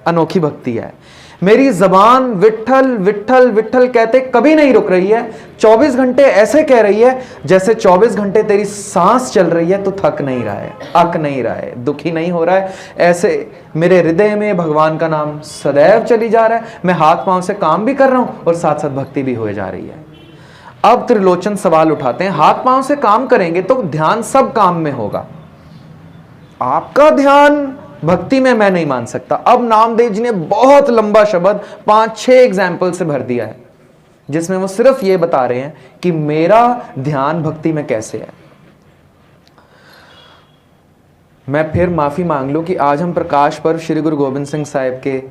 अनोखी भक्ति है, मेरी जबान विठल विठल विठल कहते कभी नहीं रुक रही है, 24 घंटे ऐसे कह रही है जैसे 24 घंटे तेरी सांस चल रही है, तो थक नहीं रहा है, अक नहीं रहा है, दुखी नहीं हो रहा है। ऐसे मेरे हृदय में भगवान का नाम सदैव चली जा रहा है, मैं हाथ पांव से काम भी कर रहा हूं और साथ साथ भक्ति भी हो जा रही है। अब त्रिलोचन सवाल उठाते हैं, हाथ पांव से काम करेंगे तो ध्यान सब काम में होगा, आपका ध्यान भक्ति में मैं नहीं मान सकता। अब नामदेव जी ने बहुत लंबा शब्द 5-6 एग्जाम्पल से भर दिया है, जिसमें वो सिर्फ ये बता रहे हैं कि मेरा ध्यान भक्ति में कैसे है। मैं फिर माफी मांग लूं कि आज हम प्रकाश पर्व श्री गुरु गोबिंद सिंह साहिब के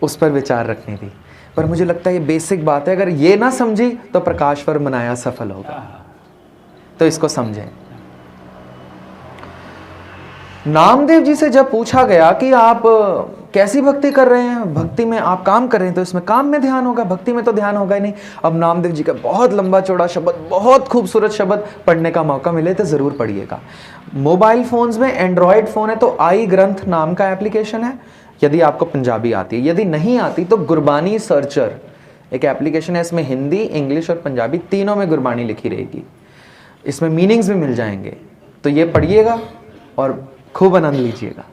उस पर विचार रखनी थी, पर मुझे लगता है ये बेसिक बात है, अगर ये ना समझी तो प्रकाश पर्व मनाया सफल होगा, तो इसको समझें। नामदेव जी से जब पूछा गया कि आप कैसी भक्ति कर रहे हैं, भक्ति में आप काम कर रहे हैं तो इसमें काम में ध्यान होगा, भक्ति में तो ध्यान होगा ही नहीं। अब नामदेव जी का बहुत लंबा चौड़ा शब्द, बहुत खूबसूरत शब्द, पढ़ने का मौका मिले तो जरूर पढ़िएगा। मोबाइल फोन्स में एंड्रॉयड फोन है तो आई ग्रंथ नाम का एप्लीकेशन है, यदि आपको पंजाबी आती है। यदि नहीं आती तो गुरबानी सर्चर एक एप्लीकेशन है, इसमें हिंदी, इंग्लिश और पंजाबी तीनों में गुरबानी लिखी रहेगी, इसमें मीनिंग्स भी मिल जाएंगे। तो ये पढ़िएगा और खूब आनंद लीजिएगा।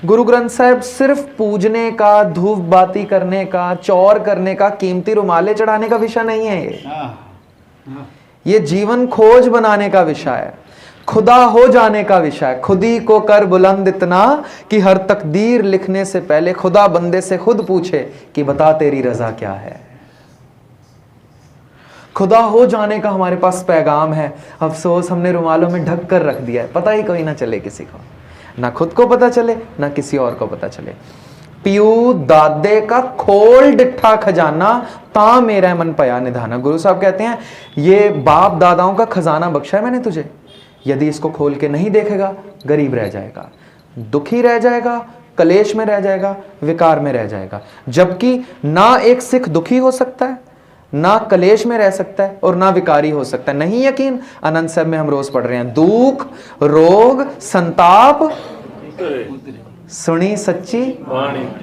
गुरु ग्रंथ साहिब सिर्फ पूजने का, धूप बाती करने का, चौर करने का, कीमती रुमाले चढ़ाने का विषय नहीं है। ये जीवन खोज बनाने का विषय है, खुदा हो जाने का विषय है। खुदी को कर बुलंद इतना कि हर तकदीर लिखने से पहले खुदा बंदे से खुद पूछे कि बता तेरी रजा क्या है। खुदा हो जाने का हमारे पास पैगाम है। अफसोस हमने रुमालों में ढक कर रख दिया है, पता ही कोई ना चले किसी को, ना खुद को पता चले ना किसी और को पता चले। पियू दादे का खोल डिठा खजाना ता मेरा मन पया निधाना। गुरु साहब कहते हैं ये बाप दादाओं का खजाना बख्शा है मैंने तुझे, यदि इसको खोल के नहीं देखेगा गरीब रह जाएगा, दुखी रह जाएगा, कलेश में रह जाएगा, विकार में रह जाएगा। जबकि ना एक सिख दुखी हो सकता है, ना कलेश में रह सकता है और ना विकारी हो सकता है। नहीं यकीन, आनंद साहब में हम रोज पढ़ रहे हैं, दुख रोग संताप सुनी सच्ची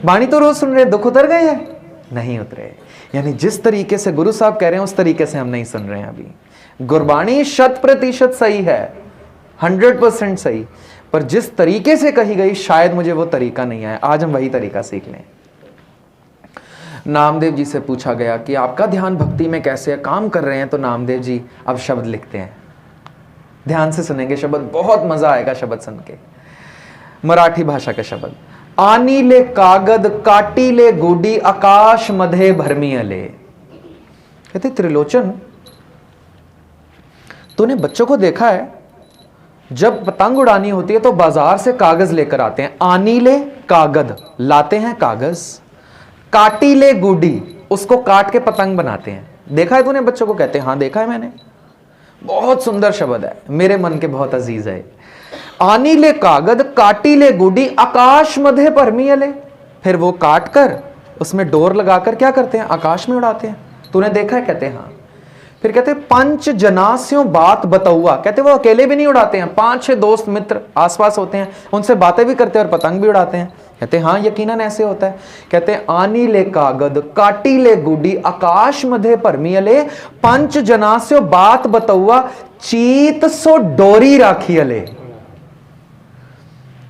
बाणी। तो रोज सुन रहे, दुख उतर गए हैं? नहीं उतरे। यानी जिस तरीके से गुरु साहब कह रहे हैं उस तरीके से हम नहीं सुन रहे हैं। अभी गुरबाणी 100% सही है, 100% सही, पर जिस तरीके से कही गई शायद मुझे वो तरीका नहीं आया। आज हम वही तरीका सीख लें। नामदेव जी से पूछा गया कि आपका ध्यान भक्ति में कैसे है, काम कर रहे हैं? तो नामदेव जी अब शब्द लिखते हैं, ध्यान से सुनेंगे शब्द, बहुत मजा आएगा शब्द सुन के। मराठी भाषा के शब्द, आनी ले कागद काटी ले गुडी आकाश मधे भरमी अले। कहते त्रिलोचन, तूने बच्चों को देखा है जब पतंग उड़ानी होती है तो बाजार से कागज लेकर आते हैं। आनी ले कागद, लाते हैं कागज, काटी ले गुडी, उसको काट के पतंग बनाते हैं। देखा है तूने बच्चों को? कहते हैं हाँ देखा है मैंने। बहुत सुंदर शब्द है, मेरे मन के बहुत अजीज है। आनी ले कागद काटी ले गुडी आकाश मधे परमी अले। फिर वो काट कर उसमें डोर लगाकर क्या करते हैं? आकाश में उड़ाते हैं। तूने देखा है? कहते हैं हाँ। फिर कहते हैं पंच जनास्यों बात बताऊआ। कहते वो अकेले भी नहीं उड़ाते हैं, 5-6 दोस्त मित्र आसपास होते हैं, उनसे बातें भी करते हैं और पतंग भी उड़ाते हैं। कहते हाँ यकीनन ऐसे होता है। कहते आनी ले कागद काटी ले गुडी आकाश मधे परमी अले, पंच जनास्यों बात बताऊआ चीत सो डोरी राखी अले।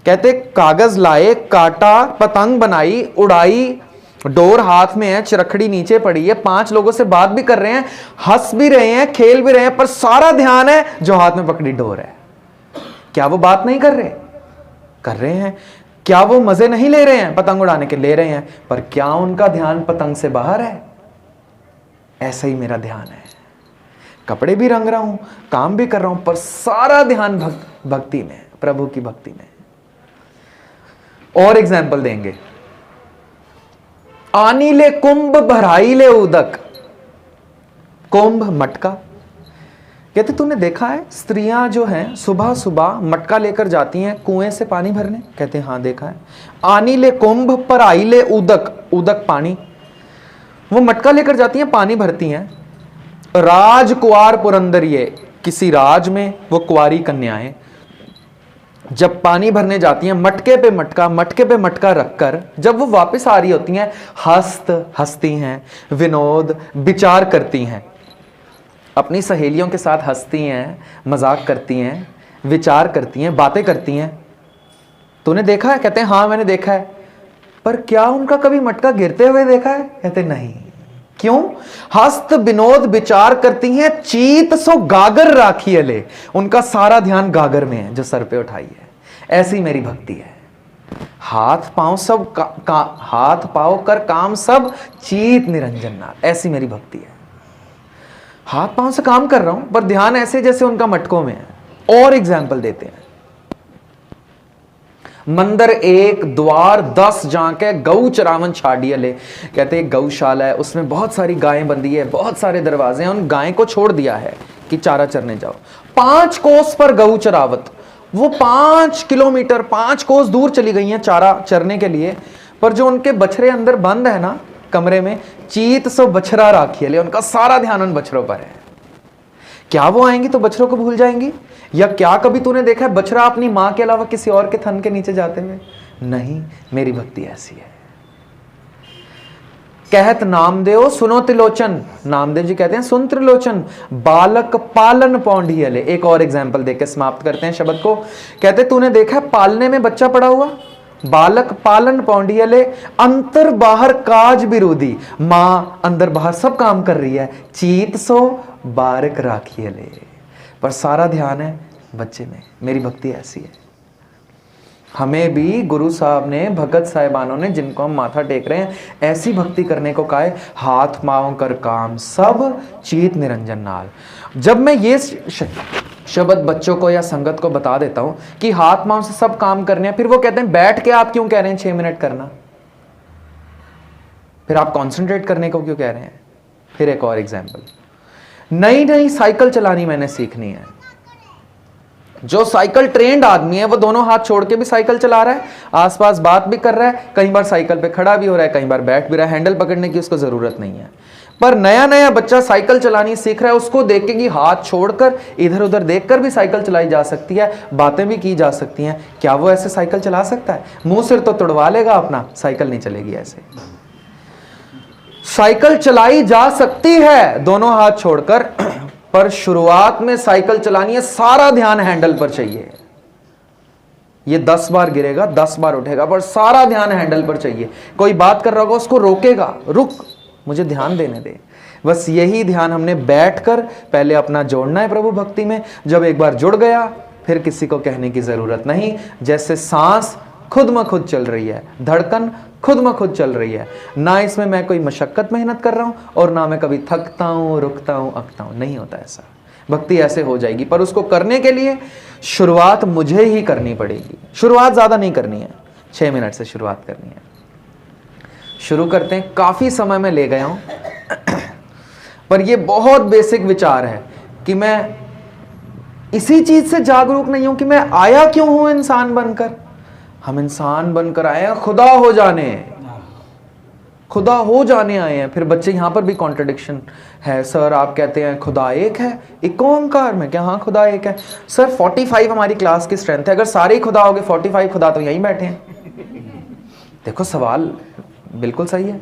कहते कागज लाए, काटा, पतंग बनाई, उड़ाई, डोर हाथ में है, चरखड़ी नीचे पड़ी है, 5 लोगों से बात भी कर रहे हैं, हंस भी रहे हैं, खेल भी रहे हैं, पर सारा ध्यान है जो हाथ में पकड़ी डोर है। क्या वो बात नहीं कर रहे? कर रहे हैं। क्या वो मजे नहीं ले रहे हैं? पतंग उड़ाने के ले रहे हैं, पर क्या उनका ध्यान पतंग से बाहर है? ऐसा ही मेरा ध्यान है, कपड़े भी रंग रहा हूं, काम भी कर रहा हूं, पर सारा ध्यान भक्ति में, प्रभु की भक्ति में। और एग्जाम्पल देंगे, आनी ले कुंभ भराई ले उदक। कुंभ मटका। कहते तूने देखा है स्त्रियां जो हैं सुबह सुबह मटका लेकर जाती हैं कुएं से पानी भरने? कहते हैं हाँ देखा है। आनी ले कुंभ भराई ले उदक, उदक पानी, वो मटका लेकर जाती हैं, पानी भरती हैं। राजकुआर पुरंदरिये, किसी राज में वो कुआरी कन्याएं जब पानी भरने जाती हैं, मटके पे मटका रखकर जब वो वापस आ रही होती हैं, हंसती हैं, विनोद विचार करती हैं, अपनी सहेलियों के साथ हंसती हैं, मजाक करती हैं, विचार करती हैं, बातें करती हैं। तूने देखा है? कहते हैं हाँ मैंने देखा है। पर क्या उनका कभी मटका गिरते हुए देखा है? कहते नहीं। क्यों? हस्त विनोद विचार करती हैं, चीत सो गागर राखी अले। उनका सारा ध्यान गागर में है जो सर पे उठाई है। ऐसी मेरी भक्ति है। हाथ पांव सब हाथ पांव कर काम सब चीत निरंजन नाथ। ऐसी मेरी भक्ति है। हाथ पांव से काम कर रहा हूं पर ध्यान ऐसे जैसे उनका मटकों में है। और एग्जाम्पल देते हैं, मंदिर 1 द्वार 10 जाके गौ चरावन छाड़िए ले। कहते हैं गौशाला है, उसमें बहुत सारी गायें बंधी है, बहुत सारे दरवाजे हैं, उन गाय को छोड़ दिया है कि चारा चरने जाओ। 5 कोस पर गौ चरावत, वो 5 किलोमीटर 5 कोस दूर चली गई हैं चारा चरने के लिए, पर जो उनके बछड़े अंदर बंद है ना कमरे में, चीत सो बछड़ा राखी ले, उनका सारा ध्यान उन बछड़ों पर है। क्या वो आएंगी तो बछड़ों को भूल जाएंगी? या क्या कभी तूने देखा है बछड़ा अपनी मां के अलावा किसी और के थन के नीचे जाते हुए? नहीं, मेरी भक्ति ऐसी है। कहत नामदेव सुनो त्रिलोचन, नामदेव जी कहते हैं सुन त्रिलोचन, बालक पालन पौंढियले। एक और एग्जाम्पल देके समाप्त करते हैं शब्द को। कहते तूने देखा है पालने में बच्चा पड़ा हुआ? बालक पालन पौंढियले, अंतर बाहर काज विरोधी, मां अंदर बाहर सब काम कर रही है, चीत सो बारक राखियले, पर सारा ध्यान है बच्चे में। मेरी भक्ति ऐसी है। हमें भी गुरु साहब ने, भगत साहिबानों ने, जिनको हम माथा टेक रहे हैं, ऐसी भक्ति करने को कहा है, हाथ माओ कर काम सब चीत निरंजन नाल। जब मैं ये शब्द बच्चों को या संगत को बता देता हूं कि हाथ माओ से सब काम करने हैं, फिर वो कहते हैं बैठ के आप क्यों कह रहे हैं 6 मिनट करना, फिर आप कंसंट्रेट करने को क्यों कह रहे हैं? फिर एक और एग्जांपल, नई साइकिल चलानी मैंने सीखनी है। जो साइकिल ट्रेंड आदमी है वो दोनों हाथ छोड़ के भी साइकिल चला रहा है, आसपास बात भी कर रहा है, कई बार साइकिल पे खड़ा भी हो रहा है, कई बार बैठ भी रहा है, हैंडल पकड़ने की उसको जरूरत नहीं है। पर नया बच्चा साइकिल चलानी सीख रहा है, उसको देख के कि हाथ छोड़कर इधर उधर देखकर भी साइकिल चलाई जा सकती है, बातें भी की जा सकती हैं। क्या वो ऐसे साइकिल चला सकता है? मुंह सिर तो तुड़वा लेगा अपना, साइकिल नहीं चलेगी ऐसे। साइकिल चलाई जा सकती है दोनों हाथ छोड़कर, पर शुरुआत में साइकिल चलानी है, सारा ध्यान हैंडल पर चाहिए। ये 10 बार गिरेगा, 10 बार उठेगा, पर सारा ध्यान हैंडल पर चाहिए। कोई बात कर रहा होगा, उसको रोकेगा, रुक मुझे ध्यान देने दे। बस यही ध्यान हमने बैठकर पहले अपना जोड़ना है प्रभु भक्ति में। जब एक बार जुड़ गया फिर किसी को कहने की जरूरत नहीं। जैसे सांस खुद में खुद चल रही है, धड़कन खुद में खुद चल रही है, ना इसमें मैं कोई मशक्कत मेहनत कर रहा हूं और ना मैं कभी थकता हूं, रुकता हूं, अकता हूं, नहीं होता ऐसा। भक्ति ऐसे हो जाएगी, पर उसको करने के लिए शुरुआत मुझे ही करनी पड़ेगी। शुरुआत ज्यादा नहीं करनी है, 6 मिनट से शुरुआत करनी है। शुरू करते हैं। काफी समय में ले गया हूं पर यह बहुत बेसिक विचार है कि मैं इसी चीज से जागरूक नहीं हूं कि मैं आया क्यों हूं इंसान बनकर। हम इंसान बनकर आए हैं खुदा हो जाने, खुदा हो जाने आए हैं। फिर बच्चे यहां पर भी कॉन्ट्रडिक्शन है, सर आप कहते हैं खुदा एक है, एक ओंकार में क्या? हाँ खुदा एक है सर। 45 हमारी क्लास की स्ट्रेंथ है, अगर सारे ही खुदा हो गए 45 खुदा तो यहीं बैठे हैं। देखो सवाल बिल्कुल सही है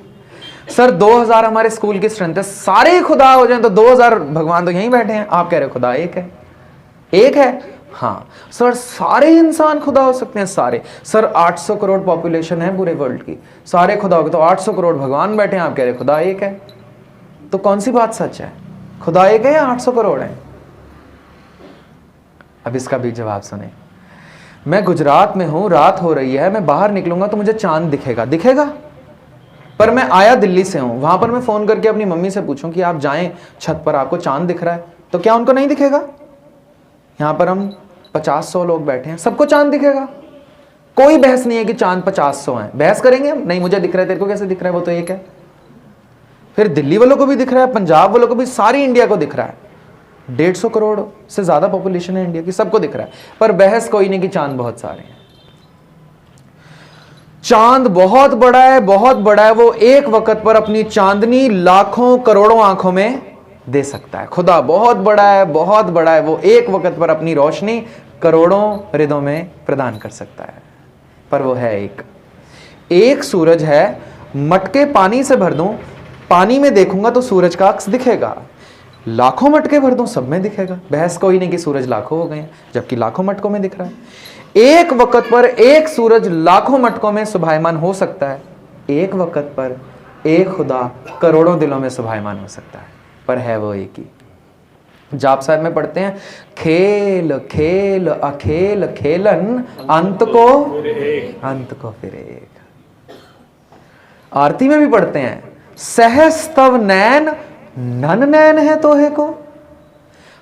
सर। 2000 हमारे स्कूल की स्ट्रेंथ है, सारे ही खुदा हो जाए तो 2000 भगवान तो यहीं बैठे हैं। आप कह रहे हो खुदा एक है, एक है। हाँ सर सारे इंसान खुदा हो सकते हैं, सारे। सर 800 करोड़ पॉपुलेशन है पूरे वर्ल्ड की, सारे खुदा हो गए तो 800 करोड़ भगवान बैठे हैं। आप कह रहे खुदा एक है, तो कौन सी बात सच है? खुदा एक है या 800 करोड़ है? अब इसका भी जवाब सुने। मैं गुजरात में हूं, रात हो रही है, मैं बाहर निकलूंगा तो मुझे चांद दिखेगा, दिखेगा। पर मैं आया दिल्ली से हूं, वहां पर मैं फोन करके अपनी मम्मी से पूछूं कि आप जाएं छत पर, आपको चांद दिख रहा है, तो क्या उनको नहीं दिखेगा? यहां पर हम 50-100 लोग बैठे हैं, सबको चांद दिखेगा। कोई बहस नहीं है कि चांद 50-100 है। बहस करेंगे हम? नहीं मुझे दिख रहा है, तेरे को कैसे दिख रहा है? वो तो एक है। फिर दिल्ली वालों को भी दिख रहा है, पंजाब वालों को भी, सारी इंडिया को दिख रहा है। 150 करोड़ से ज्यादा पॉपुलेशन है इंडिया की, सबको दिख रहा है। पर बहस कोई नहीं कि चांद बहुत सारे हैं। चांद बहुत बड़ा है, बहुत बड़ा है। वो एक वक्त पर अपनी चांदनी लाखों करोड़ों आंखों में दे सकता है। खुदा बहुत बड़ा है, बहुत बड़ा है। वो एक वक्त पर अपनी रोशनी करोड़ों हृदयों में प्रदान कर सकता है, पर वो है एक सूरज है। मटके पानी से भर दूं, पानी में देखूंगा तो सूरज का अक्स दिखेगा। लाखों मटके भर दूं, सब में दिखेगा। बहस कोई नहीं कि सूरज लाखों हो गए, जबकि लाखों मटकों में दिख रहा है। एक वक्त पर एक सूरज लाखों मटकों में सुभायमान हो सकता है, एक वक्त पर एक खुदा करोड़ों दिलों में सुभायमान हो सकता है, पर है वो एक ही। जाप साहब में पढ़ते हैं, खेल खेल अखेल खेलन अंत को फिर एक। आरती में भी पढ़ते हैं, सहस तव नैन नन नैन है तोहे को।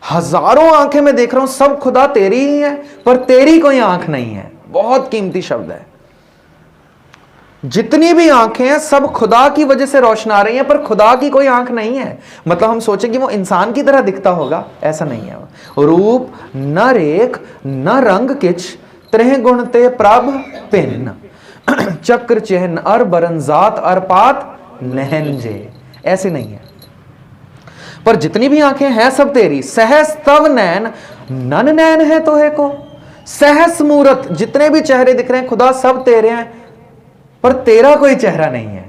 हजारों आंखें में देख रहा हूं, सब खुदा तेरी ही है, पर तेरी कोई आंख नहीं है। बहुत कीमती शब्द है। जितनी भी आंखें हैं सब खुदा की वजह से रोशन आ रही हैं, पर खुदा की कोई आंख नहीं है। मतलब हम सोचें कि वो इंसान की तरह दिखता होगा, ऐसा नहीं है। रूप न रेख न रंग किच, त्रेह गुण ते प्रभ पिन, चक्र चिन्ह अर बरन जात अर पात नहन जे, ऐसे नहीं है। पर जितनी भी आंखें हैं सब तेरी, सहस तव नैन नन नैन है तोहे को, सहस मूरत, जितने भी चेहरे दिख रहे हैं खुदा सब तेरे हैं, पर तेरा कोई चेहरा नहीं है।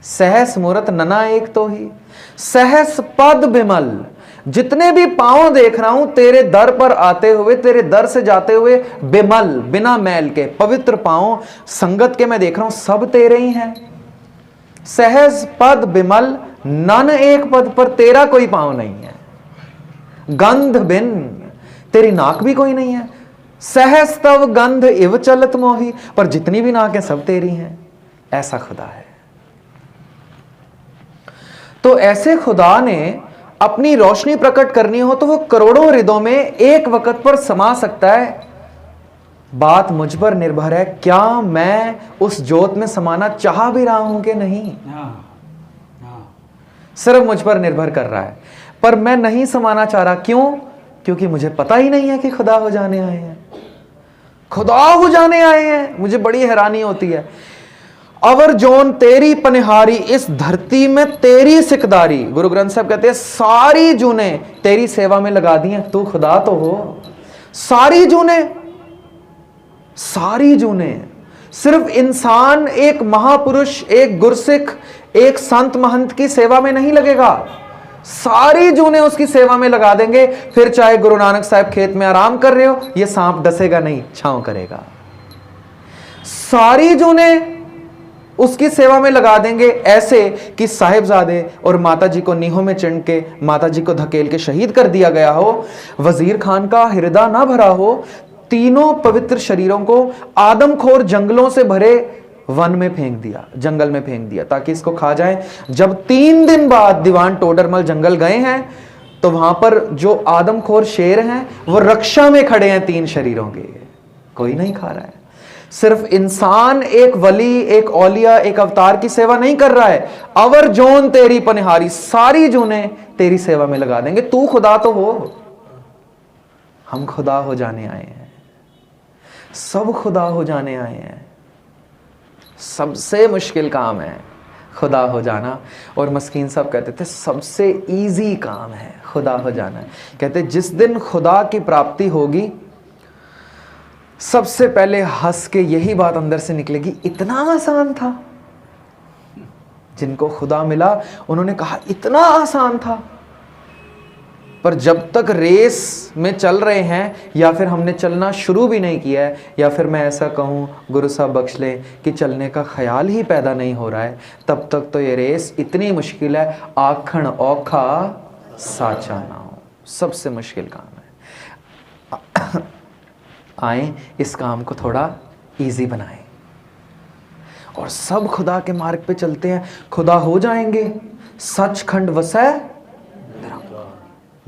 सहस मूरत नना एक तो ही, सहस पद बिमल, जितने भी पांव देख रहा हूं तेरे दर पर आते हुए, तेरे दर से जाते हुए, बिमल बिना मैल के पवित्र पांव संगत के मैं देख रहा हूं, सब तेरे ही हैं। सहज पद बिमल नन एक पद, पर तेरा कोई पांव नहीं है। गंध बिन, तेरी नाक भी कोई नहीं है। सहस तव गंध इव चलत मोही, पर जितनी भी नाक है सब तेरी हैं। ऐसा खुदा है। तो ऐसे खुदा ने अपनी रोशनी प्रकट करनी हो तो वो करोड़ों हृदयों में एक वक्त पर समा सकता है। बात मुझ पर निर्भर है, क्या मैं उस जोत में समाना चाह भी रहा हूं कि नहीं। सिर्फ मुझ पर निर्भर कर रहा है, पर मैं नहीं समाना चाह रहा। क्यों? क्योंकि मुझे पता ही नहीं है कि खुदा हो जाने आए हैं। खुदा हो जाने आए हैं, मुझे बड़ी हैरानी होती है। अवर जोन तेरी पनिहारी, इस धरती में तेरी सिकदारी। गुरु ग्रंथ साहब कहते हैं सारी जूने तेरी सेवा में लगा दी हैं, तू खुदा तो हो। सारी जूने, सारी जूने। सिर्फ इंसान एक महापुरुष, एक गुरसिख, एक संत महंत की सेवा में नहीं लगेगा, सारी जूने उसकी सेवा में लगा देंगे। फिर चाहे गुरु नानक साहब खेत में आराम कर रहे हो, यह सांप डसेगा नहीं, छांव करेगा। सारी जूने उसकी सेवा में लगा देंगे, ऐसे कि साहिबजादे और माता जी को नीहों में चिण के माता जी को धकेल के शहीद कर दिया गया हो, वजीर खान का हृदय ना भरा हो, तीनों पवित्र शरीरों को आदमखोर जंगलों से भरे वन में फेंक दिया, जंगल में फेंक दिया ताकि इसको खा जाए। जब 3 दिन बाद दीवान टोडरमल जंगल गए हैं तो वहां पर जो आदमखोर शेर हैं वो रक्षा में खड़े हैं 3 शरीरों के, कोई नहीं खा रहा है। सिर्फ इंसान एक वली, एक औलिया, एक अवतार की सेवा नहीं कर रहा है। अवर जोन तेरी पनिहारी, सारी जूने तेरी सेवा में लगा देंगे। तू खुदा तो हो। हम खुदा हो जाने आए हैं, सब खुदा हो जाने आए हैं। सबसे मुश्किल काम है खुदा हो जाना। और मस्कीन साहब कहते थे सबसे इजी काम है खुदा हो जाना। कहते जिस दिन खुदा की प्राप्ति होगी, सबसे पहले हंस के यही बात अंदर से निकलेगी, इतना आसान था। जिनको खुदा मिला उन्होंने कहा इतना आसान था। पर जब तक रेस में चल रहे हैं, या फिर हमने चलना शुरू भी नहीं किया है, या फिर मैं ऐसा कहूं गुरु साहब बख्श ले कि चलने का ख्याल ही पैदा नहीं हो रहा है, तब तक तो ये रेस इतनी मुश्किल है, आखण औखा साचा ना हो। सबसे मुश्किल काम है। आए इस काम को थोड़ा इजी बनाएं और सब खुदा के मार्ग पे चलते हैं, खुदा हो जाएंगे। सचखंड वसै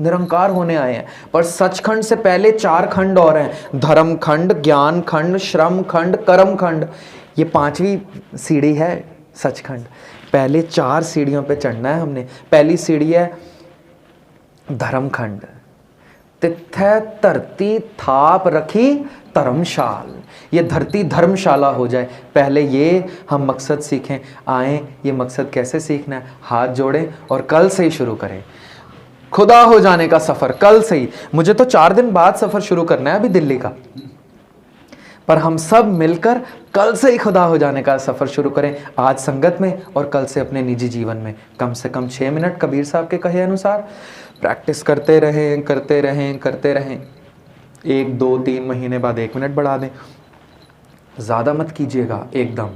निरंकार होने आए हैं। पर सचखंड से पहले 4 खंड और हैं, धर्म खंड, ज्ञान खंड, श्रम खंड, कर्म खंड। ये 5वीं सीढ़ी है सचखंड। पहले 4 सीढ़ियों पे चढ़ना है हमने। पहली सीढ़ी है धर्म खंड। तिथै धरती थाप रखी धर्मशाल, ये धरती धर्मशाला हो जाए। पहले ये हम मकसद सीखें। आए ये मकसद कैसे सीखना है, हाथ जोड़ें और कल से ही शुरू करें खुदा हो जाने का सफर। कल से ही, मुझे तो 4 दिन बाद सफर शुरू करना है अभी दिल्ली का, पर हम सब मिलकर कल से ही खुदा हो जाने का सफर शुरू करें। आज संगत में और कल से अपने निजी जीवन में कम से कम 6 मिनट कबीर साहब के कहे अनुसार प्रैक्टिस करते रहें, करते रहें, करते रहें। 1, 2, 3 महीने बाद 1 मिनट बढ़ा दें। ज़्यादा मत कीजिएगा एकदम।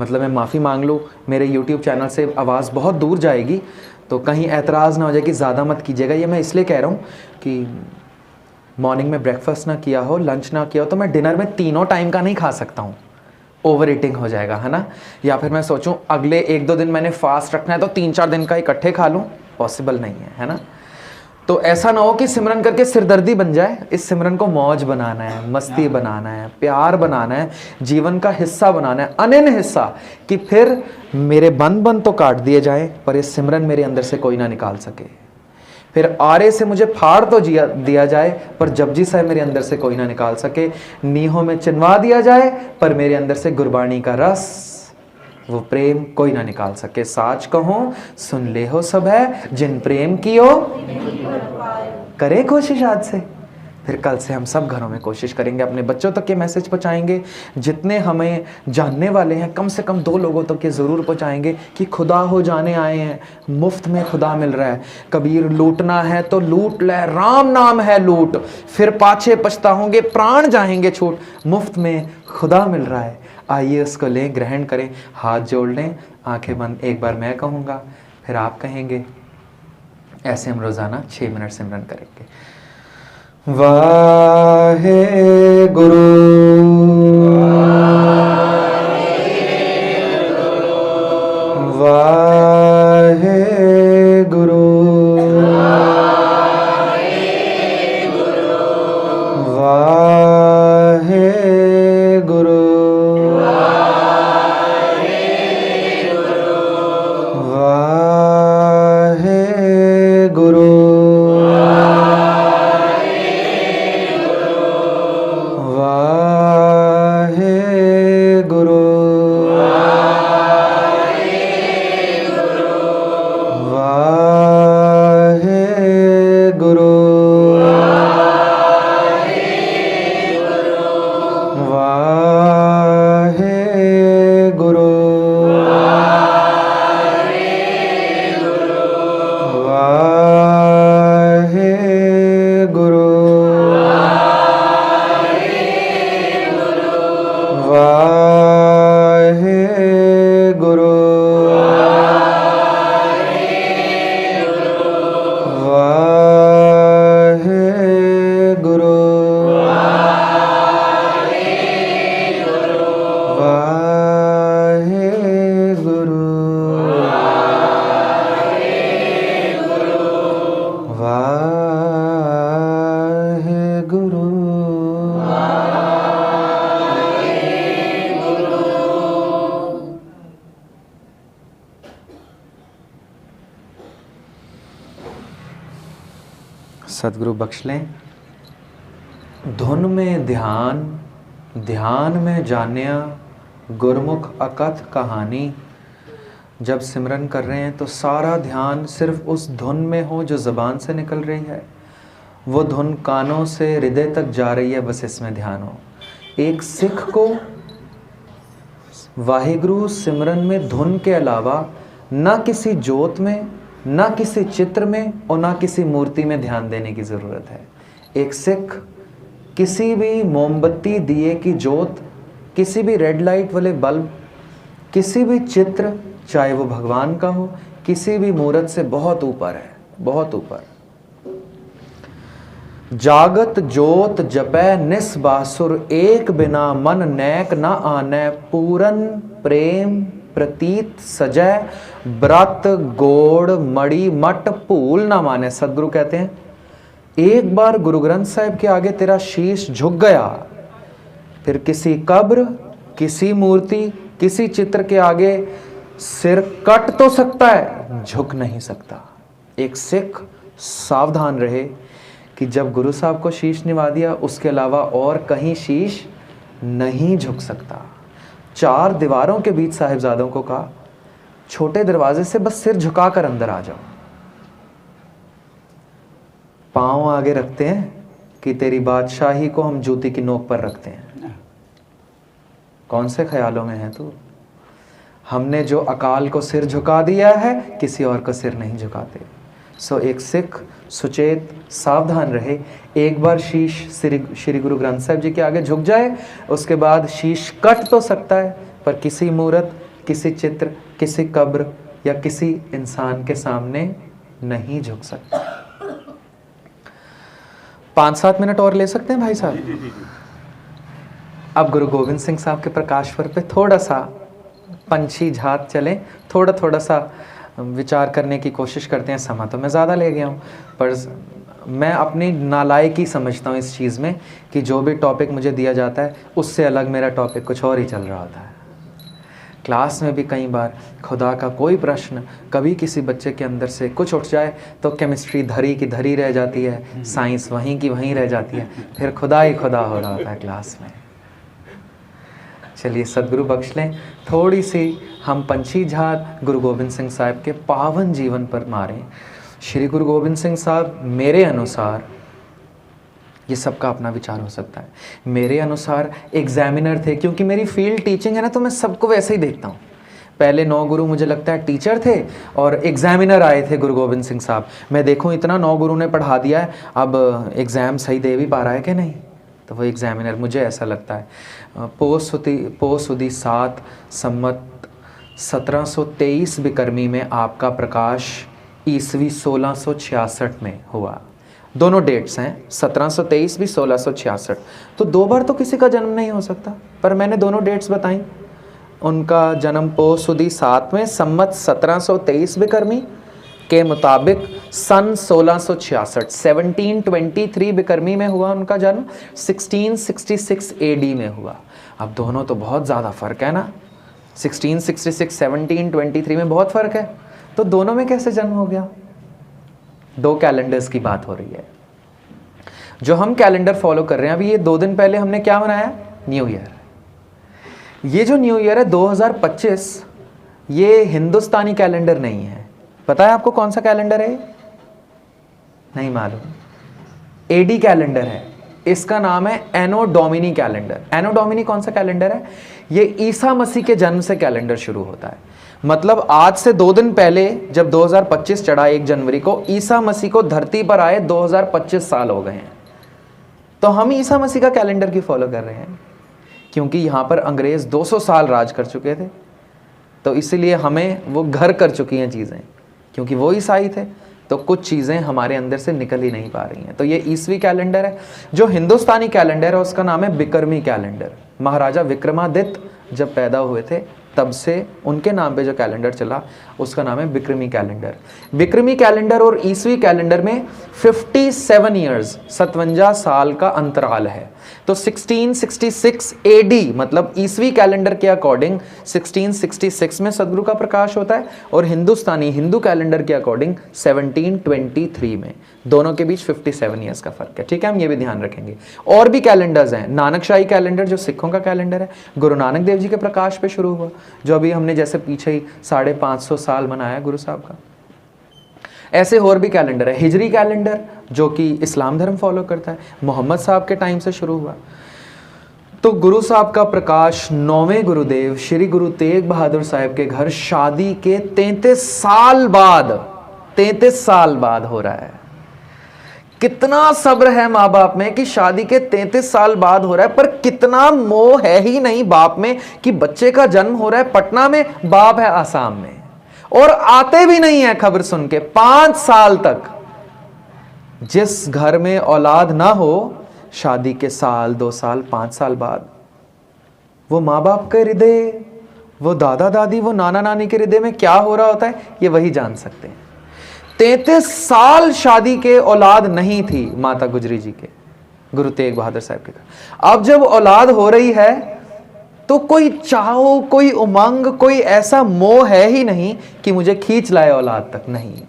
मतलब मैं माफ़ी मांग लूँ, मेरे YouTube चैनल से आवाज़ बहुत दूर जाएगी, तो कहीं ऐतराज़ ना हो जाए कि ज़्यादा मत कीजिएगा। ये मैं इसलिए कह रहा हूँ कि मॉर्निंग में ब्रेकफास्ट ना किया हो, लंच ना किया हो, तो मैं डिनर में तीनों टाइम का नहीं खा सकता हूँ, ओवर ईटिंग हो जाएगा, है ना। या फिर मैं सोचूं अगले 1-2 दिन मैंने फास्ट रखना है तो 3-4 दिन का इकट्ठे खा लूँ, पॉसिबल नहीं है, है ना। तो ऐसा ना हो कि सिमरन करके सिरदर्दी बन जाए। इस सिमरन को मौज बनाना है, मस्ती बनाना है, प्यार बनाना है, जीवन का हिस्सा बनाना है, अनन्य हिस्सा, कि फिर मेरे बंद तो काट दिए जाएं पर इस सिमरन मेरे अंदर से कोई ना निकाल सके। फिर आरे से मुझे फाड़ तो दिया जाए पर जपजी साहब मेरे अंदर से कोई ना निकाल सके। नीहों में चिनवा दिया जाए पर मेरे अंदर से गुरबाणी का रस, वो प्रेम कोई ना निकाल सके। साच कहो सुन ले हो सब है, जिन प्रेम कियो करे कोशिश आज से। फिर कल से हम सब घरों में कोशिश करेंगे, अपने बच्चों तक के मैसेज पहुंचाएंगे, जितने हमें जानने वाले हैं कम से कम 2 लोगों तक के ज़रूर पहुंचाएंगे कि खुदा हो जाने आए हैं, मुफ्त में खुदा मिल रहा है। कबीर लूटना है तो लूट ले, राम नाम है लूट, फिर पाछे पछताओगे प्राण जाएंगे छूट, मुफ्त में खुदा मिल रहा है। आइए उसको लें, ग्रहण करें, हाथ जोड़ लें, आंखें बंद। एक बार मैं कहूँगा फिर आप कहेंगे, ऐसे हम रोज़ाना 6 मिनट सिमरन करेंगे। वाहे गुरु वाहे गुरु वाहे गुरु वाहे गुरु सदगुरु बख्श लें। धुन में ध्यान, ध्यान में जानिया, गुरमुख अकथ कहानी। जब सिमरन कर रहे हैं तो सारा ध्यान सिर्फ उस धुन में हो जो ज़बान से निकल रही है, वो धुन कानों से हृदय तक जा रही है, बस इसमें ध्यान हो। एक सिख को वाहिगुरु सिमरन में धुन के अलावा ना किसी जोत में, ना किसी चित्र में और ना किसी मूर्ति में ध्यान देने की ज़रूरत है। एक सिख किसी भी मोमबत्ती दिए की जोत, किसी भी रेड लाइट वाले बल्ब, किसी भी चित्र, चाहे वो भगवान का हो, किसी भी मूर्त से बहुत ऊपर है, बहुत ऊपर। जागत जोत जपै निस बासुर, एक बिना मन नैक न आनै, पूरन प्रेम प्रतीत सजय, व्रत गोड़ मड़ी मट भूल ना माने। सदगुरु कहते हैं एक बार गुरु ग्रंथ साहिब के आगे तेरा शीश झुक गया, फिर किसी कब्र, किसी मूर्ति, किसी चित्र के आगे सिर कट तो सकता है, झुक नहीं सकता। एक सिख सावधान रहे कि जब गुरु साहब को शीश निभा दिया, उसके अलावा और कहीं शीश नहीं झुक सकता। 4 दीवारों के बीच साहिबजादों को कहा, छोटे दरवाजे से बस सिर झुकाकर अंदर आ जाओ। पांव आगे रखते हैं कि तेरी बादशाही को हम जूती की नोक पर रखते हैं। कौन से ख्यालों में है तू? हमने जो अकाल को सिर झुका दिया है, किसी और को सिर नहीं झुकाते। सो एक सिख सुचेत सावधान रहे। एक बार शीश श्री गुरु ग्रंथ साहिब जी के आगे झुक जाए, उसके बाद शीश कट तो सकता है, पर किसी मूर्त, किसी चित्र, किसी कब्र या किसी इंसान के सामने नहीं झुक सकता। 5-7 मिनट और ले सकते हैं भाई साहब? अब गुरु गोविंद सिंह साहब के प्रकाश पर्व पे थोड़ा सा पंछी झात चलें, थोड़ा सा विचार करने की कोशिश करते हैं। समा तो मैं ज़्यादा ले गया हूँ, पर मैं अपनी नालायकी समझता हूँ इस चीज़ में कि जो भी टॉपिक मुझे दिया जाता है उससे अलग मेरा टॉपिक कुछ और ही चल रहा होता है। क्लास में भी कई बार खुदा का कोई प्रश्न कभी किसी बच्चे के अंदर से कुछ उठ जाए तो केमिस्ट्री धरी की धरी रह जाती है, साइंस वहीं की वहीं रह जाती है, फिर खुदा ही खुदा हो रहा होता है क्लास में। चलिए सदगुरु बख्श लें, थोड़ी सी हम पंछी झार गुरु गोबिंद सिंह साहब के पावन जीवन पर मारें। श्री गुरु गोबिंद सिंह साहब मेरे अनुसार, ये सबका अपना विचार हो सकता है, मेरे अनुसार एग्जामिनर थे, क्योंकि मेरी फील्ड टीचिंग है ना, तो मैं सबको वैसे ही देखता हूँ। पहले 9 गुरु मुझे लगता है टीचर थे और एग्जामिनर आए थे गुरु गोबिंद सिंह साहब। मैं देखूँ इतना 9 गुरु ने पढ़ा दिया है, अब एग्ज़ाम सही दे भी पा रहा है कि नहीं, तो वो एग्जामिनर, मुझे ऐसा लगता है। पोस सुदी 7 सम्मत 1723 विक्रमी में आपका प्रकाश ईस्वी 1666 में हुआ। दोनों डेट्स हैं, 1723 भी 1666, तो 2 बार तो किसी का जन्म नहीं हो सकता, पर मैंने दोनों डेट्स बताई। उनका जन्म पोस सुदी 7 में सम्मत 1723 विक्रमी के मुताबिक सन 1666 1723 विक्रमी में हुआ उनका जन्म, 1666 एडी में हुआ। अब दोनों तो बहुत ज़्यादा फ़र्क है ना, 1666 1723 में बहुत फ़र्क है, तो दोनों में कैसे जन्म हो गया? 2 कैलेंडर्स की बात हो रही है। जो हम कैलेंडर फॉलो कर रहे हैं अभी, ये 2 दिन पहले हमने क्या मनाया? New year. ये जो न्यू ईयर है 2025, ये हिंदुस्तानी कैलेंडर नहीं है। पता है आपको कौन सा कैलेंडर है? नहीं मालूम। एडी कैलेंडर है, इसका नाम है एनो डोमिनी कैलेंडर। एनो डोमिनी कौन सा कैलेंडर है? ये ईसा मसीह के जन्म से कैलेंडर शुरू होता है। मतलब आज से 2 दिन पहले जब 2025 चढ़ा 1 जनवरी को, ईसा मसीह को धरती पर आए 2025 साल हो गए हैं। तो हम ईसा मसीह का कैलेंडर क्यों फॉलो कर रहे हैं? क्योंकि यहाँ पर अंग्रेज 200 साल राज कर चुके थे, तो इसीलिए हमें वो घर कर चुकी हैं चीज़ें, क्योंकि वो ईसाई थे, तो कुछ चीज़ें हमारे अंदर से निकल ही नहीं पा रही हैं। तो ये ईसवी कैलेंडर है। जो हिंदुस्तानी कैलेंडर है उसका नाम है बिक्रमी कैलेंडर। महाराजा विक्रमादित्य जब पैदा हुए थे तब से उनके नाम पे जो कैलेंडर चला उसका नाम है बिक्रमी कैलेंडर। बिक्रमी कैलेंडर और ईसवी कैलेंडर में 57 ईयर्स 57 साल का अंतराल है। तो 1666 एडी मतलब ईसवी कैलेंडर के अकॉर्डिंग 1666 में सदगुरु का प्रकाश होता है, और हिंदुस्तानी हिंदू कैलेंडर के अकॉर्डिंग 1723 में। दोनों के बीच 57 ईयर्स का फर्क है। ठीक है, हम ये भी ध्यान रखेंगे। और भी कैलेंडर्स हैं। नानकशाही कैलेंडर जो सिखों का कैलेंडर है, गुरु नानक देव जी के प्रकाश पे शुरू हुआ, जो अभी हमने जैसे पीछे ही 550 साल मनाया गुरु साहब का। ऐसे और भी कैलेंडर है। हिजरी कैलेंडर जो कि इस्लाम धर्म फॉलो करता है, मोहम्मद साहब के टाइम से शुरू हुआ। तो गुरु साहब का प्रकाश 9वें गुरुदेव श्री गुरु तेग बहादुर साहब के घर शादी के 33 साल बाद हो रहा है। कितना सब्र है माँ बाप में कि शादी के 33 साल बाद हो रहा है, पर कितना मोह है ही नहीं बाप में कि बच्चे का जन्म हो रहा है पटना में, बाप है आसाम में, और आते भी नहीं है खबर सुन के 5 साल तक। जिस घर में औलाद ना हो, शादी के 1 2 साल 5 साल बाद वो माँ बाप के हृदय, वो दादा दादी, वो नाना नानी के हृदय में क्या हो रहा होता है, ये वही जान सकते हैं। 33 साल शादी के औलाद नहीं थी माता गुजरी जी के, गुरु तेग बहादुर साहब के घर। अब जब औलाद हो रही है तो कोई चाहो, कोई उमंग, कोई ऐसा मोह है ही नहीं कि मुझे खींच लाए औलाद तक, नहीं।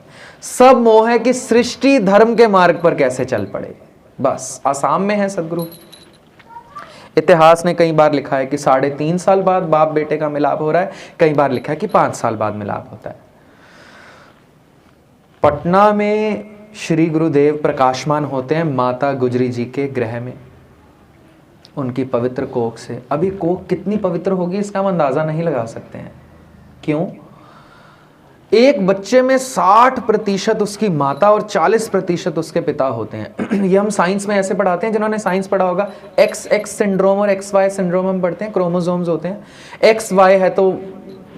सब मोह है कि सृष्टि धर्म के मार्ग पर कैसे चल पड़े, बस। आसाम में है सदगुरु। इतिहास ने कई बार लिखा है कि 3.5 साल बाद बाप बेटे का मिलाप हो रहा है, कई बार लिखा है कि 5 साल बाद मिलाप होता है। पटना में श्री गुरुदेव प्रकाशमान होते हैं माता गुजरी जी के गृह में, उनकी पवित्र कोख से। अभी कोख कितनी पवित्र होगी इसका हम अंदाजा नहीं लगा सकते हैं। क्यों? एक बच्चे में 60% उसकी माता और 40% उसके पिता होते हैं। ये हम साइंस में ऐसे पढ़ाते हैं, जिन्होंने साइंस पढ़ा होगा, XX सिंड्रोम और XY सिंड्रोम हम पढ़ते हैं, क्रोमोसोम्स होते हैं। XY है तो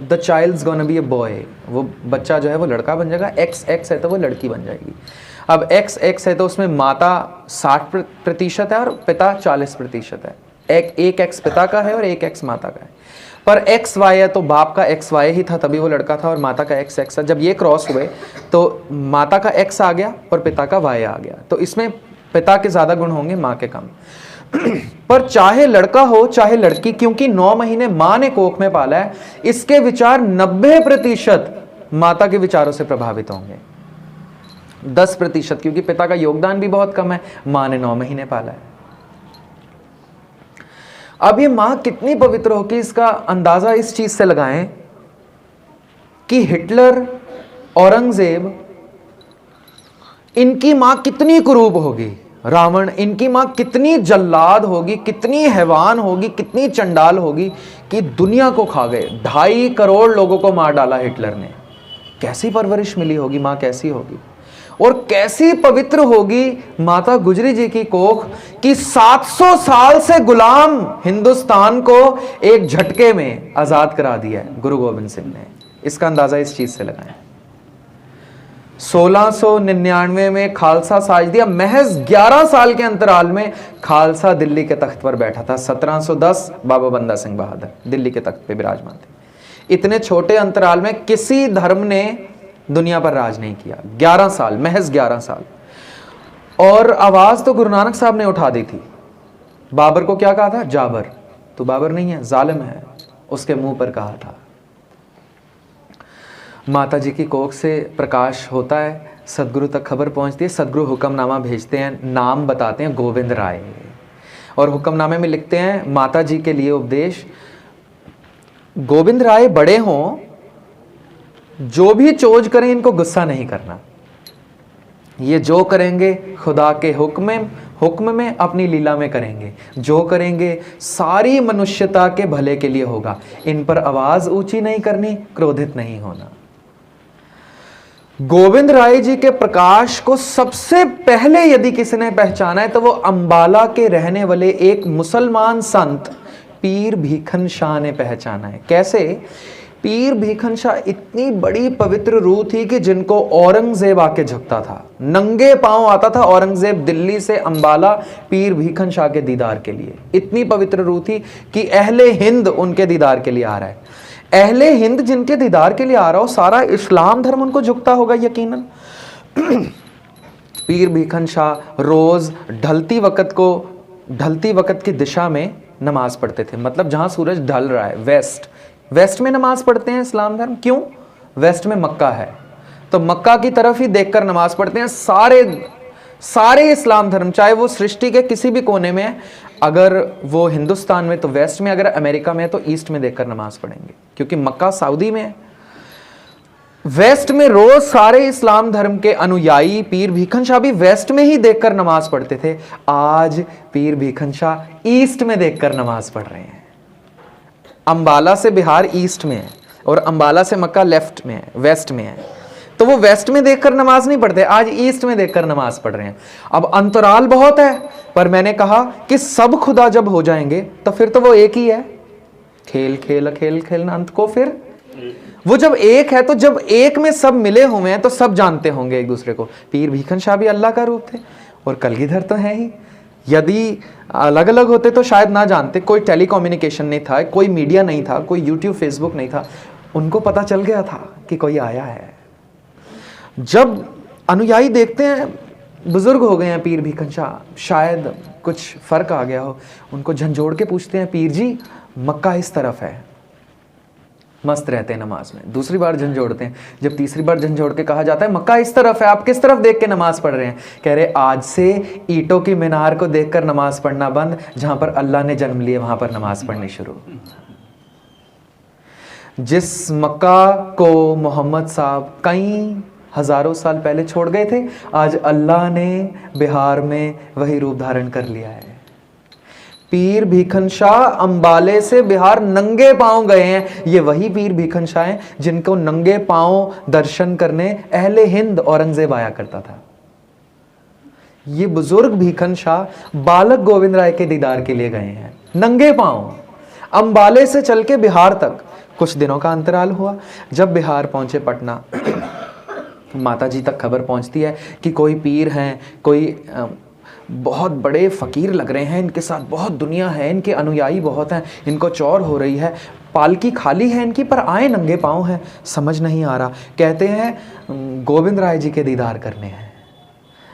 the child's gonna be a boy, वो बच्चा जो है वो लड़का बन जाएगा। XX है तो वो लड़की बन जाएगी। अब XX है तो उसमें माता 60% है और पिता 40% है। एक एक्स पिता का है और एक एक्स माता का है, पर एक्स वाई है तो बाप का एक्स वाई ही था तभी वो लड़का था, और माता का एक्स एक्स था। जब ये क्रॉस हुए तो माता का एक्स आ गया और पिता का वाई आ गया, तो इसमें पिता के ज्यादा गुण होंगे, माँ के कम। पर चाहे लड़का हो चाहे लड़की, क्योंकि 9 महीने मां ने कोख में पाला है, इसके विचार 90% माता के विचारों से प्रभावित होंगे। 10% क्योंकि पिता का योगदान भी बहुत कम है, मां ने 9 महीने पाला है। अब ये मां कितनी पवित्र होगी इसका अंदाजा इस चीज से लगाएं कि हिटलर, औरंगजेब, इनकी मां कितनी कुरूप होगी, रावण, इनकी मां कितनी जल्लाद होगी, कितनी हैवान होगी, कितनी चंडाल होगी कि दुनिया को खा गए। 2.5 करोड़ लोगों को मार डाला हिटलर ने। कैसी परवरिश मिली होगी, मां कैसी होगी, और कैसी पवित्र होगी माता गुजरी जी की कोख कि 700 साल से गुलाम हिंदुस्तान को एक झटके में आजाद करा दिया है गुरु गोविंद सिंह ने। इसका अंदाजा इस चीज से लगाएं। 1699 में खालसा साज दिया, महज 11 साल के अंतराल में खालसा दिल्ली के तख्त पर बैठा था। 1710 बाबा बंदा सिंह बहादुर दिल्ली के तख्त पे विराजमान थे। इतने छोटे अंतराल में किसी धर्म ने दुनिया पर राज नहीं किया। 11 साल, महज 11 साल। और आवाज तो गुरु नानक साहब ने उठा दी थी। बाबर को क्या कहा था? जाबर, तो बाबर नहीं है, जालिम है, उसके मुंह पर कहा था। माता जी की कोख से प्रकाश होता है, सदगुरु तक खबर पहुंचती है, सदगुरु हुक्मनामा भेजते हैं, नाम बताते हैं गोविंद राय, और हुक्मनामे में लिखते हैं माता जी के लिए उपदेश, गोविंद राय बड़े हों, जो भी चोज करें इनको गुस्सा नहीं करना, ये जो करेंगे खुदा के हुक्म में अपनी लीला में करेंगे, जो करेंगे सारी मनुष्यता के भले के लिए होगा, इन पर आवाज ऊंची नहीं करनी, क्रोधित नहीं होना। गोविंद राय जी के प्रकाश को सबसे पहले यदि किसी ने पहचाना है तो वो अंबाला के रहने वाले एक मुसलमान संत पीर भीखन शाह ने पहचाना है। कैसे? पीर भीखन शाह इतनी बड़ी पवित्र रूह थी कि जिनको औरंगजेब आके झुकता था, नंगे पांव आता था औरंगजेब दिल्ली से अंबाला पीर भीखन शाह के दीदार के लिए। इतनी पवित्र रूह थी कि अहले हिंद उनके दीदार के लिए आ रहा है। अहले हिंद जिनके दीदार के लिए आ रहा हो, सारा इस्लाम धर्म उनको झुकता होगा यकीनन। पीर भीखन शाह रोज ढलती वक्त की दिशा में नमाज पढ़ते थे, मतलब जहां सूरज ढल रहा है, वेस्ट में नमाज पढ़ते हैं इस्लाम धर्म। क्यों? वेस्ट में मक्का है, तो मक्का की तरफ ही देखकर नमाज पढ़ते हैं सारे इस्लाम धर्म, चाहे वो सृष्टि के किसी भी कोने में है। अगर वो हिंदुस्तान में तो वेस्ट में, अगर अमेरिका में है तो ईस्ट में देखकर नमाज पढ़ेंगे, क्योंकि मक्का सऊदी में है। वेस्ट में रोज सारे इस्लाम धर्म के अनुयायी पीर भीखन शाह भी वेस्ट में ही देखकर नमाज पढ़ते थे। आज पीर भीखन शाह ईस्ट में देखकर नमाज पढ़ रहे हैं। अंबाला से बिहार ईस्ट में है और अंबाला से मक्का लेफ्ट में है, वेस्ट में है, तो वो वेस्ट में देखकर नमाज नहीं पढ़ते, आज ईस्ट में देखकर नमाज पढ़ रहे हैं। अब अंतराल बहुत है, पर मैंने कहा कि सब खुदा जब हो जाएंगे तो फिर तो वो एक ही है। खेल खेल अंत को फिर वो जब एक है, तो जब एक में सब मिले हुए हैं तो सब जानते होंगे एक दूसरे को। पीर भीखन शाह भी अल्लाह का रूप थे और कलगीधर तो है ही। यदि अलग अलग होते तो शायद ना जानते, कोई टेलीकम्युनिकेशन नहीं था, कोई मीडिया नहीं था, कोई यूट्यूब फेसबुक नहीं था, उनको पता चल गया था कि कोई आया है। जब अनुयायी देखते हैं बुजुर्ग हो गए हैं पीर भीखन शाह, शायद कुछ फर्क आ गया हो, उनको झंझोड़ के पूछते हैं, पीर जी मक्का इस तरफ है। मस्त रहते हैं नमाज में। दूसरी बार झंझोड़ते हैं, जब तीसरी बार झंझोड़ के कहा जाता है मक्का इस तरफ है, आप किस तरफ देख के नमाज पढ़ रहे हैं? कह रहे आज से ईंटों की मीनार को देखकर नमाज पढ़ना बंद, जहां पर अल्लाह ने जन्म लिए वहां पर नमाज पढ़नी शुरू। जिस मक्का को मोहम्मद साहब कई हजारों साल पहले छोड़ गए थे, आज अल्लाह ने बिहार में वही रूप धारण कर लिया है। पीर भीखन शाह अंबाले से बिहार नंगे पांव गए हैं। ये वही पीर भीखन शाह हैं जिनको नंगे पांव दर्शन करने अहले हिंद औरंगजेब आया करता था। ये बुजुर्ग भीखन शाह बालक गोविंद राय के दीदार के लिए गए हैं नंगे पांव, अंबाले से चल के बिहार तक। कुछ दिनों का अंतराल हुआ, जब बिहार पहुंचे पटना, माता जी तक खबर पहुंचती है कि कोई पीर हैं, कोई बहुत बड़े फ़कीर लग रहे हैं, इनके साथ बहुत दुनिया है, इनके अनुयायी बहुत हैं, इनको चौर हो रही है, पालकी खाली है इनकी पर आए नंगे पाँव हैं, समझ नहीं आ रहा। कहते हैं गोविंद राय जी के दीदार करने हैं।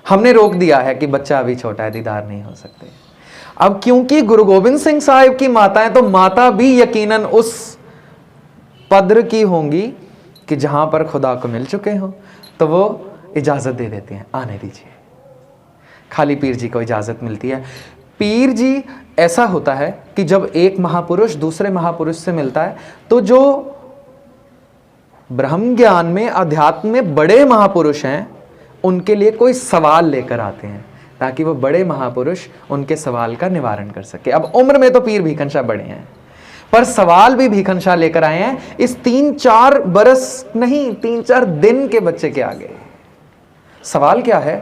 हमने रोक दिया है कि बच्चा अभी छोटा है, दीदार नहीं हो सकते। अब क्योंकि गुरु गोविंद सिंह साहिब की माता है, तो माता भी यकीनन उस पद्र की होंगी कि जहां पर खुदा को मिल चुके हो, तो वो इजाजत दे देते हैं, आने दीजिए। खाली पीर जी को इजाजत मिलती है। पीर जी ऐसा होता है कि जब एक महापुरुष दूसरे महापुरुष से मिलता है, तो जो ब्रह्म ज्ञान में अध्यात्म में बड़े महापुरुष हैं, उनके लिए कोई सवाल लेकर आते हैं ताकि वो बड़े महापुरुष उनके सवाल का निवारण कर सके। अब उम्र में तो पीर भीखन शाह बड़े हैं, पर सवाल भी भीखन शाह लेकर आए हैं इस 3-4 बरस नहीं 3-4 दिन के बच्चे के आगे। सवाल क्या है?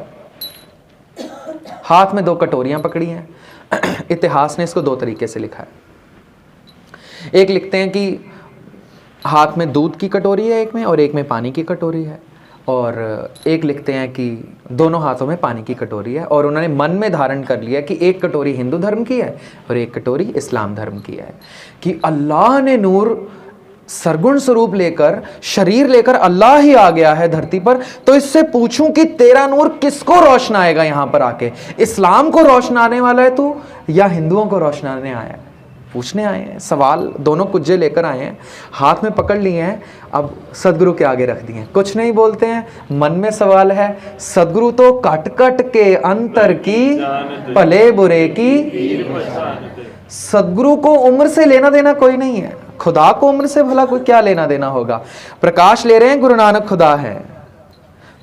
हाथ में 2 कटोरियां पकड़ी हैं। इतिहास ने इसको 2 तरीके से लिखा है। एक लिखते हैं कि हाथ में दूध की कटोरी है एक में, और एक में पानी की कटोरी है, और एक लिखते हैं कि दोनों हाथों में पानी की कटोरी है, और उन्होंने मन में धारण कर लिया कि एक कटोरी हिंदू धर्म की है और एक कटोरी इस्लाम धर्म की है, कि अल्लाह ने नूर सरगुण स्वरूप लेकर, शरीर लेकर अल्लाह ही आ गया है धरती पर, तो इससे पूछूं कि तेरा नूर किसको रोशनाएगा यहां पर आके? इस्लाम को रोशनाने वाला है तू या हिंदुओं को रोशनाने आया है? पूछने आए हैं सवाल। दोनों कुज्जे लेकर आए हैं, हाथ में पकड़ लिए हैं, अब सदगुरु के आगे रख दिए। कुछ नहीं बोलते हैं, मन में सवाल है। सदगुरु तो कट कट के अंतर की, भले बुरे की। सदगुरु को उम्र से लेना देना कोई नहीं है, खुदा को उम्र से भला कोई क्या लेना देना होगा। प्रकाश ले रहे हैं, गुरु नानक खुदा है।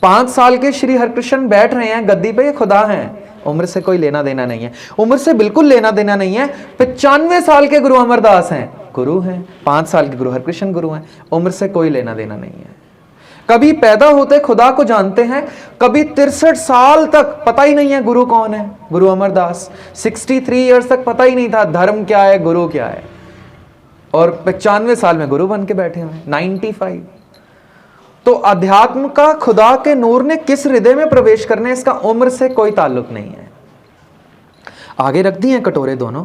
5 साल के श्री हरकृष्ण बैठ रहे हैं गद्दी पे, ये खुदा हैं। उम्र से कोई लेना देना नहीं है, उम्र से बिल्कुल लेना देना नहीं है। 95 साल के गुरु अमरदास हैं, गुरु हैं। 5 साल के गुरु हरकृष्ण गुरु हैं। उम्र से कोई लेना देना नहीं है। कभी पैदा होते खुदा को जानते हैं, कभी 63 साल तक पता ही नहीं है गुरु कौन है। गुरु अमरदास 63 ईयर्स तक पता ही नहीं था धर्म क्या है, गुरु क्या है, और 95 साल में गुरु बन के बैठे हुए, 95। तो अध्यात्म का खुदा के नूर ने किस हृदय में प्रवेश करने, इसका उम्र से कोई ताल्लुक नहीं है। आगे रख दिए कटोरे दोनों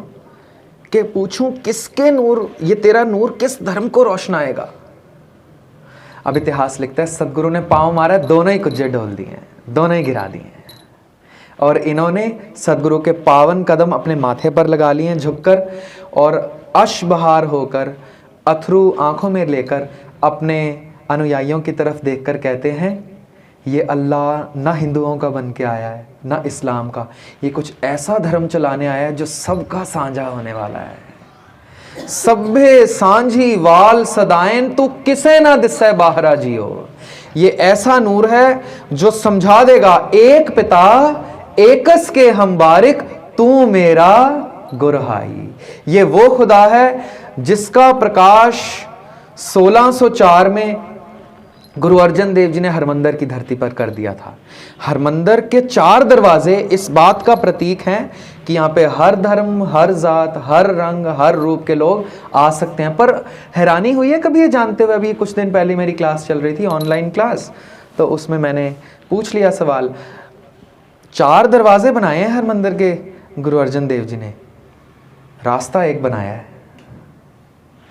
के, पूछूं किसके नूर, ये तेरा नूर किस धर्म को रोशनाएगा? अब इतिहास लिखता है सदगुरु ने पांव मारा, दोनों ही कुज्जे डोल दिए, दोनों ही गिरा दिए, और इन्होंने सदगुरु के पावन कदम अपने माथे पर लगा लिए झुककर, और अश्बहार होकर अथरू आंखों में लेकर अपने अनुयायियों की तरफ देखकर कहते हैं, ये अल्लाह ना हिंदुओं का बन के आया है ना इस्लाम का, ये कुछ ऐसा धर्म चलाने आया है जो सबका साझा होने वाला है। सभे सांझी वाल सदाएं तू किसे ना दिसे बाहरा जियो। ये ऐसा नूर है जो समझा देगा एक पिता एकस के हम बारिक तू मेरा गुरहाई। ये वो खुदा है जिसका प्रकाश 1604 में गुरु अर्जन देव जी ने हरमंदर की धरती पर कर दिया था। हरमंदर के 4 दरवाजे इस बात का प्रतीक हैं कि यहाँ पे हर धर्म, हर जात, हर रंग, हर रूप के लोग आ सकते हैं। पर हैरानी हुई है कभी ये जानते हुए, अभी कुछ दिन पहले मेरी क्लास चल रही थी, ऑनलाइन क्लास, तो उसमें मैंने पूछ लिया सवाल, 4 दरवाजे बनाए हैं हरमंदर के गुरु अर्जन देव जी ने, रास्ता एक बनाया है।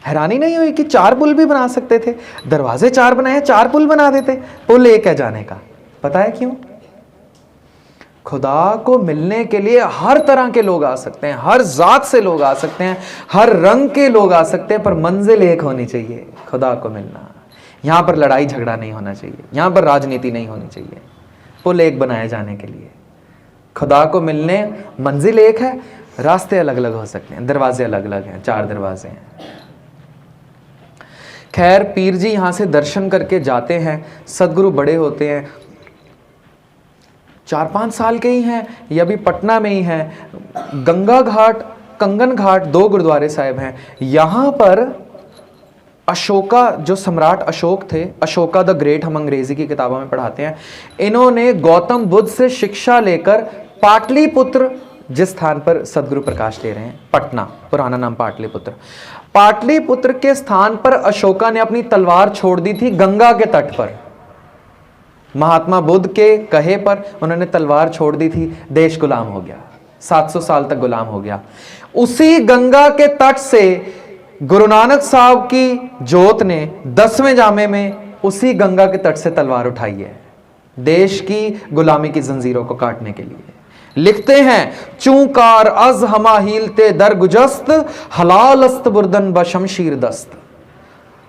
हैरानी नहीं हुई कि 4 पुल भी बना सकते थे? दरवाजे 4 बनाए हैं, 4 पुल बना देते, पुल एक है जाने का। पता है क्यों? खुदा को मिलने के लिए हर तरह के लोग आ सकते हैं, हर जात से लोग आ सकते हैं, हर रंग के लोग आ सकते हैं, पर मंजिल एक होनी चाहिए, खुदा को मिलना। यहां पर लड़ाई झगड़ा नहीं होना चाहिए, यहां पर राजनीति नहीं होनी चाहिए, पुल एक बनाए जाने के लिए। खुदा को मिलने मंजिल एक है, रास्ते अलग अलग हो सकते हैं, दरवाजे अलग अलग हैं, 4 दरवाजे हैं। खैर पीर जी यहां से दर्शन करके जाते हैं। सदगुरु बड़े होते हैं, 4-5 साल के ही हैं, या भी पटना में ही हैं। गंगा घाट, कंगन घाट 2 गुरुद्वारे साहिब हैं। यहां पर अशोका, जो सम्राट अशोक थे, अशोका द ग्रेट, हम अंग्रेजी की किताबों में पढ़ाते हैं, इन्होंने गौतम बुद्ध से शिक्षा लेकर पाटलिपुत्र, जिस स्थान पर सदगुरु प्रकाश ले रहे हैं, पटना, पुराना नाम पाटलिपुत्र, पाटलिपुत्र के स्थान पर अशोका ने अपनी तलवार छोड़ दी थी गंगा के तट पर। महात्मा बुद्ध के कहे पर उन्होंने तलवार छोड़ दी थी, देश गुलाम हो गया, 700 साल तक गुलाम हो गया। उसी गंगा के तट से गुरु नानक साहब की जोत ने 10वें जामे में उसी गंगा के तट से तलवार उठाई है, देश की गुलामी की जंजीरों को काटने के लिए। लिखते हैं, चूंकार अज हमा हीलते दरगुजस्त, हलालस्त बुर्दन बशमशीर दस्त।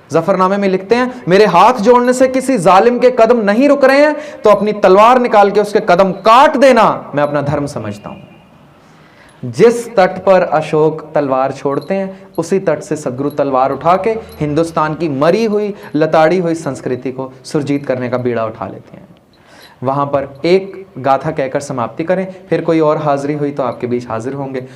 जफरनामे में लिखते हैं, मेरे हाथ जोड़ने से किसी जालिम के कदम नहीं रुक रहे हैं, तो अपनी तलवार निकाल के उसके कदम काट देना मैं अपना धर्म समझता हूं। जिस तट पर अशोक तलवार छोड़ते हैं, उसी तट से सदगुरु तलवार उठा के हिंदुस्तान की मरी हुई लताड़ी हुई संस्कृति को सुरजीत करने का बीड़ा उठा लेते हैं। वहां पर एक गाथा कहकर समाप्ति करें, फिर कोई और हाजिरी हुई तो आपके बीच हाजिर होंगे।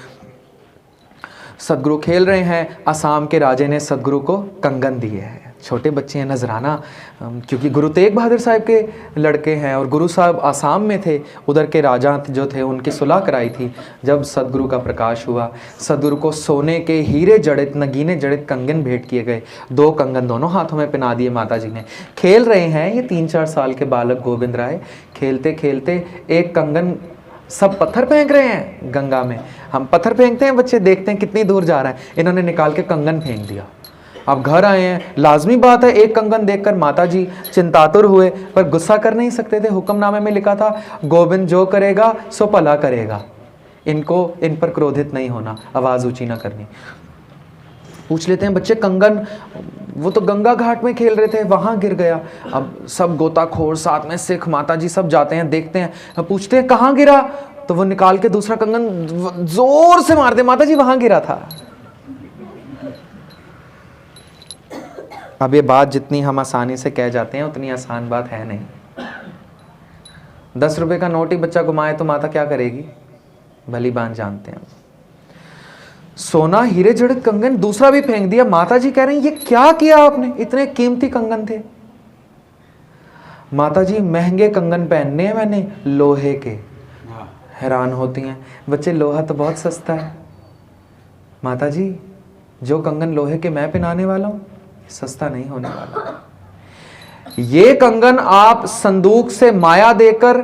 सदगुरु खेल रहे हैं, असम के राजे ने सदगुरु को कंगन दिए हैं। छोटे बच्चे हैं, नजराना, क्योंकि गुरु तेग बहादुर साहब के लड़के हैं और गुरु साहब आसाम में थे, उधर के राजा जो थे उनकी सुलह कराई थी। जब सदगुरु का प्रकाश हुआ, सदगुरु को सोने के हीरे जड़ित नगीने जड़ित कंगन भेंट किए गए। 2 कंगन दोनों हाथों में पहना दिए माता जी ने। खेल रहे हैं ये 3-4 साल के बालक गोविंद राय, खेलते खेलते एक कंगन, सब पत्थर फेंक रहे हैं गंगा में, हम पत्थर फेंकते हैं, बच्चे देखते हैं कितनी दूर जा रहा है, इन्होंने निकाल के कंगन फेंक दिया। अब घर आए हैं, लाजमी बात है एक कंगन देखकर माता जी चिंतातुर हुए, पर गुस्सा कर नहीं सकते थे। हुक्मनामे में लिखा था, गोविंद जो करेगा सो भला करेगा, इन पर क्रोधित नहीं होना, आवाज ऊंची ना करनी। पूछ लेते हैं बच्चे, कंगन वो तो गंगा घाट में खेल रहे थे, वहां गिर गया। अब सब गोताखोर, साथ में सिख, माता जी सब जाते हैं, देखते हैं, पूछते हैं कहाँ गिरा, तो वो निकाल के दूसरा कंगन जोर से मार दे, माता जी वहां गिरा था। अब ये बात जितनी हम आसानी से कह जाते हैं उतनी आसान बात है नहीं। 10 रुपए का नोट ही बच्चा घुमाए तो माता क्या करेगी, भली बात जानते हैं। सोना हीरे जड़ित कंगन दूसरा भी फेंक दिया। माता जी कह रहे हैं ये क्या किया आपने, इतने कीमती कंगन थे। माता जी महंगे कंगन पहनने हैं मैंने, लोहे के। हैरान होती हैं, बच्चे लोहा तो बहुत सस्ता है। माता जी जो कंगन लोहे के मैं पहनाने वाला हूं, सस्ता नहीं होने वाला। ये कंगन आप संदूक से माया देकर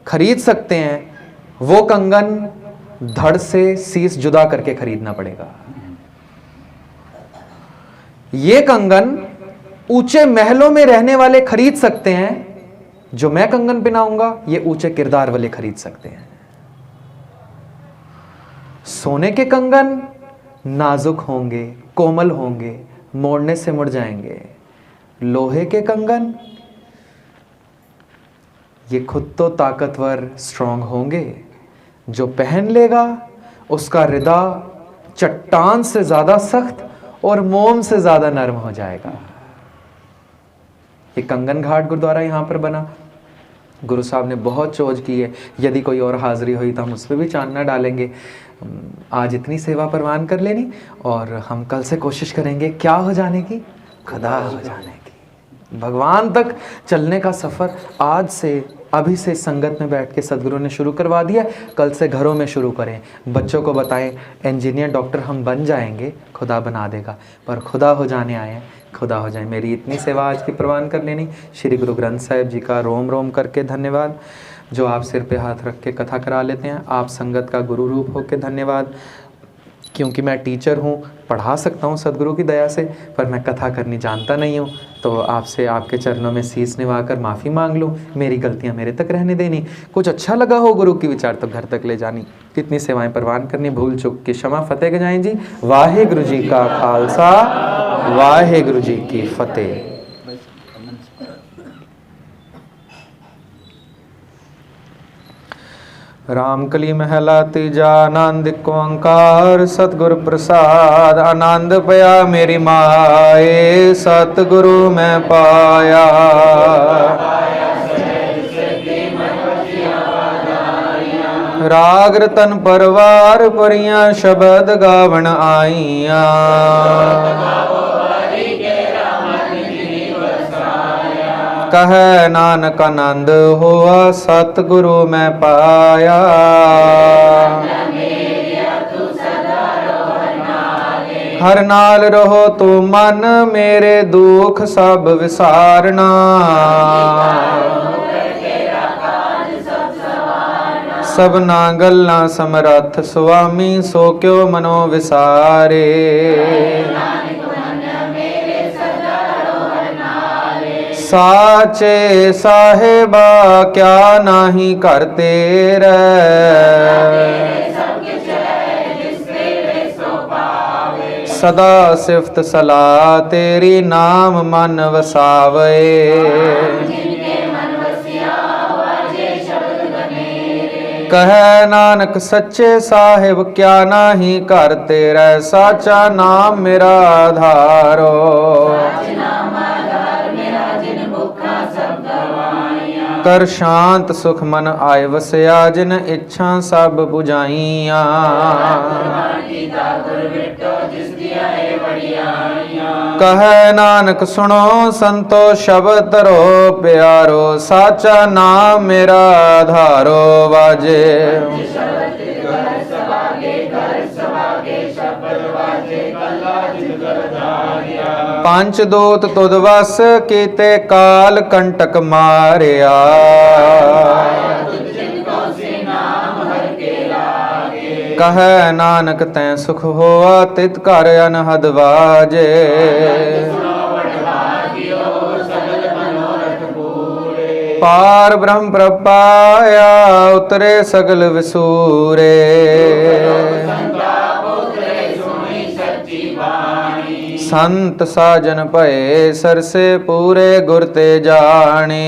खरीद सकते हैं, वो कंगन धड़ से शीश जुदा करके खरीदना पड़ेगा। ये कंगन ऊंचे महलों में रहने वाले खरीद सकते हैं, जो मैं कंगन पहनाऊंगा ये ऊंचे किरदार वाले खरीद सकते हैं। सोने के कंगन नाजुक होंगे, कोमल होंगे, मोड़ने से मुड़ जाएंगे। लोहे के कंगन ये खुद तो ताकतवर, स्ट्रांग होंगे, जो पहन लेगा उसका हृदय चट्टान से ज्यादा सख्त और मोम से ज्यादा नरम हो जाएगा। ये कंगन घाट गुरुद्वारा यहां पर बना, गुरु साहब ने बहुत चोज की है। यदि कोई और हाजिरी हुई तो हम उस पर भी चानना डालेंगे। आज इतनी सेवा परवान कर लेनी, और हम कल से कोशिश करेंगे क्या हो जाने की, खुदा हो जाने की। भगवान तक चलने का सफर आज से, अभी से संगत में बैठ के सदगुरु ने शुरू करवा दिया। कल से घरों में शुरू करें, बच्चों को बताएं इंजीनियर डॉक्टर हम बन जाएंगे, खुदा बना देगा। पर खुदा हो जाने आए हैं, खुदा हो जाए। मेरी इतनी सेवा आज की प्रवान कर लेनी। श्री गुरु ग्रंथ साहिब जी का रोम रोम करके धन्यवाद, जो आप सिर पे हाथ रख के कथा करा लेते हैं। आप संगत का गुरु रूप होके धन्यवाद। क्योंकि मैं टीचर हूँ, पढ़ा सकता हूँ सदगुरु की दया से, पर मैं कथा करनी जानता नहीं हूँ। तो आपसे आपके चरणों में शीश निभाकर माफ़ी मांग लूँ, मेरी गलतियाँ मेरे तक रहने देनी। कुछ अच्छा लगा हो गुरु की विचार तो घर तक ले जानी। कितनी सेवाएं परवान करनी, भूल चूक की क्षमा। फतेह गजाएं जी। वाहेगुरु जी का खालसा, वाहेगुरु जी की फतेह। रामकली महला तीजा, आनंद को ओंकार सतगुरु प्रसाद। आनंद पया मेरी माए, सतगुरु मैं पाया। राग रतन परवार परियां, शबद गावण आईया। कह नानक आनंद होआ, सतगुरु मैं पाया। हर नाल रहो तू मन मेरे दुख सब विसारना। सबना गल्लां समरथ स्वामी सो क्यों मनो विसारे। साचे साहेबा क्या नाही कर तेरे। सदा सिफत सलाह तेरी नाम मन वसावे। कहे नानक सच्चे साहिब क्या नाही कर तेरा। साचा नाम मेरा आधारो। कर शांत सुख मन आय वसया जिन इच्छा सब बुझाइया। कहे नानक सुनो संतो शब्द धरो प्यारो। साचा नाम मेरा आधारो वाजे। पंच दूत तुद वस कीते काल कंटक मारिया। कहे नानक तैं सुख होआ तित कर अनहद वाजे। पार ब्रह्म प्रपाया उतरे सगल विसूरे। संत साजन भये सरसे पूरे गुर ते जाने।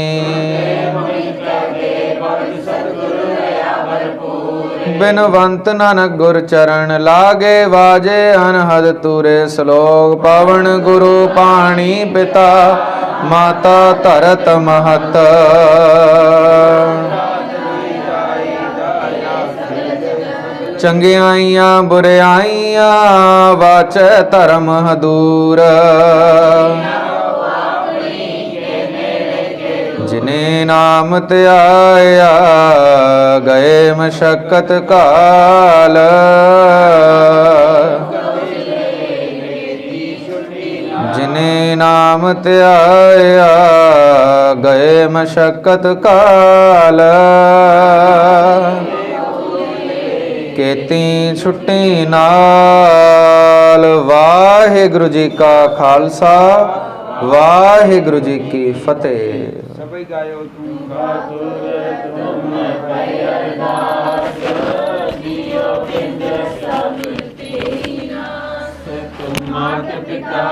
बिनवंत नानक गुर चरण लागे वाजे अनहद तुरे। श्लोक पवन गुरु पाणी पिता माता धरत महत। चंगियाइयां बुराइयां वाचै धर्म दूर। जिने नाम त्याया गए मशक्कत काल। जिने नाम त्याया गए मशक्कत काल। केती छुट्टी नाल। वाहिगुरु जी का खालसा वाहिगुरु जी की फतेह। सभी गायो तुम माता पिता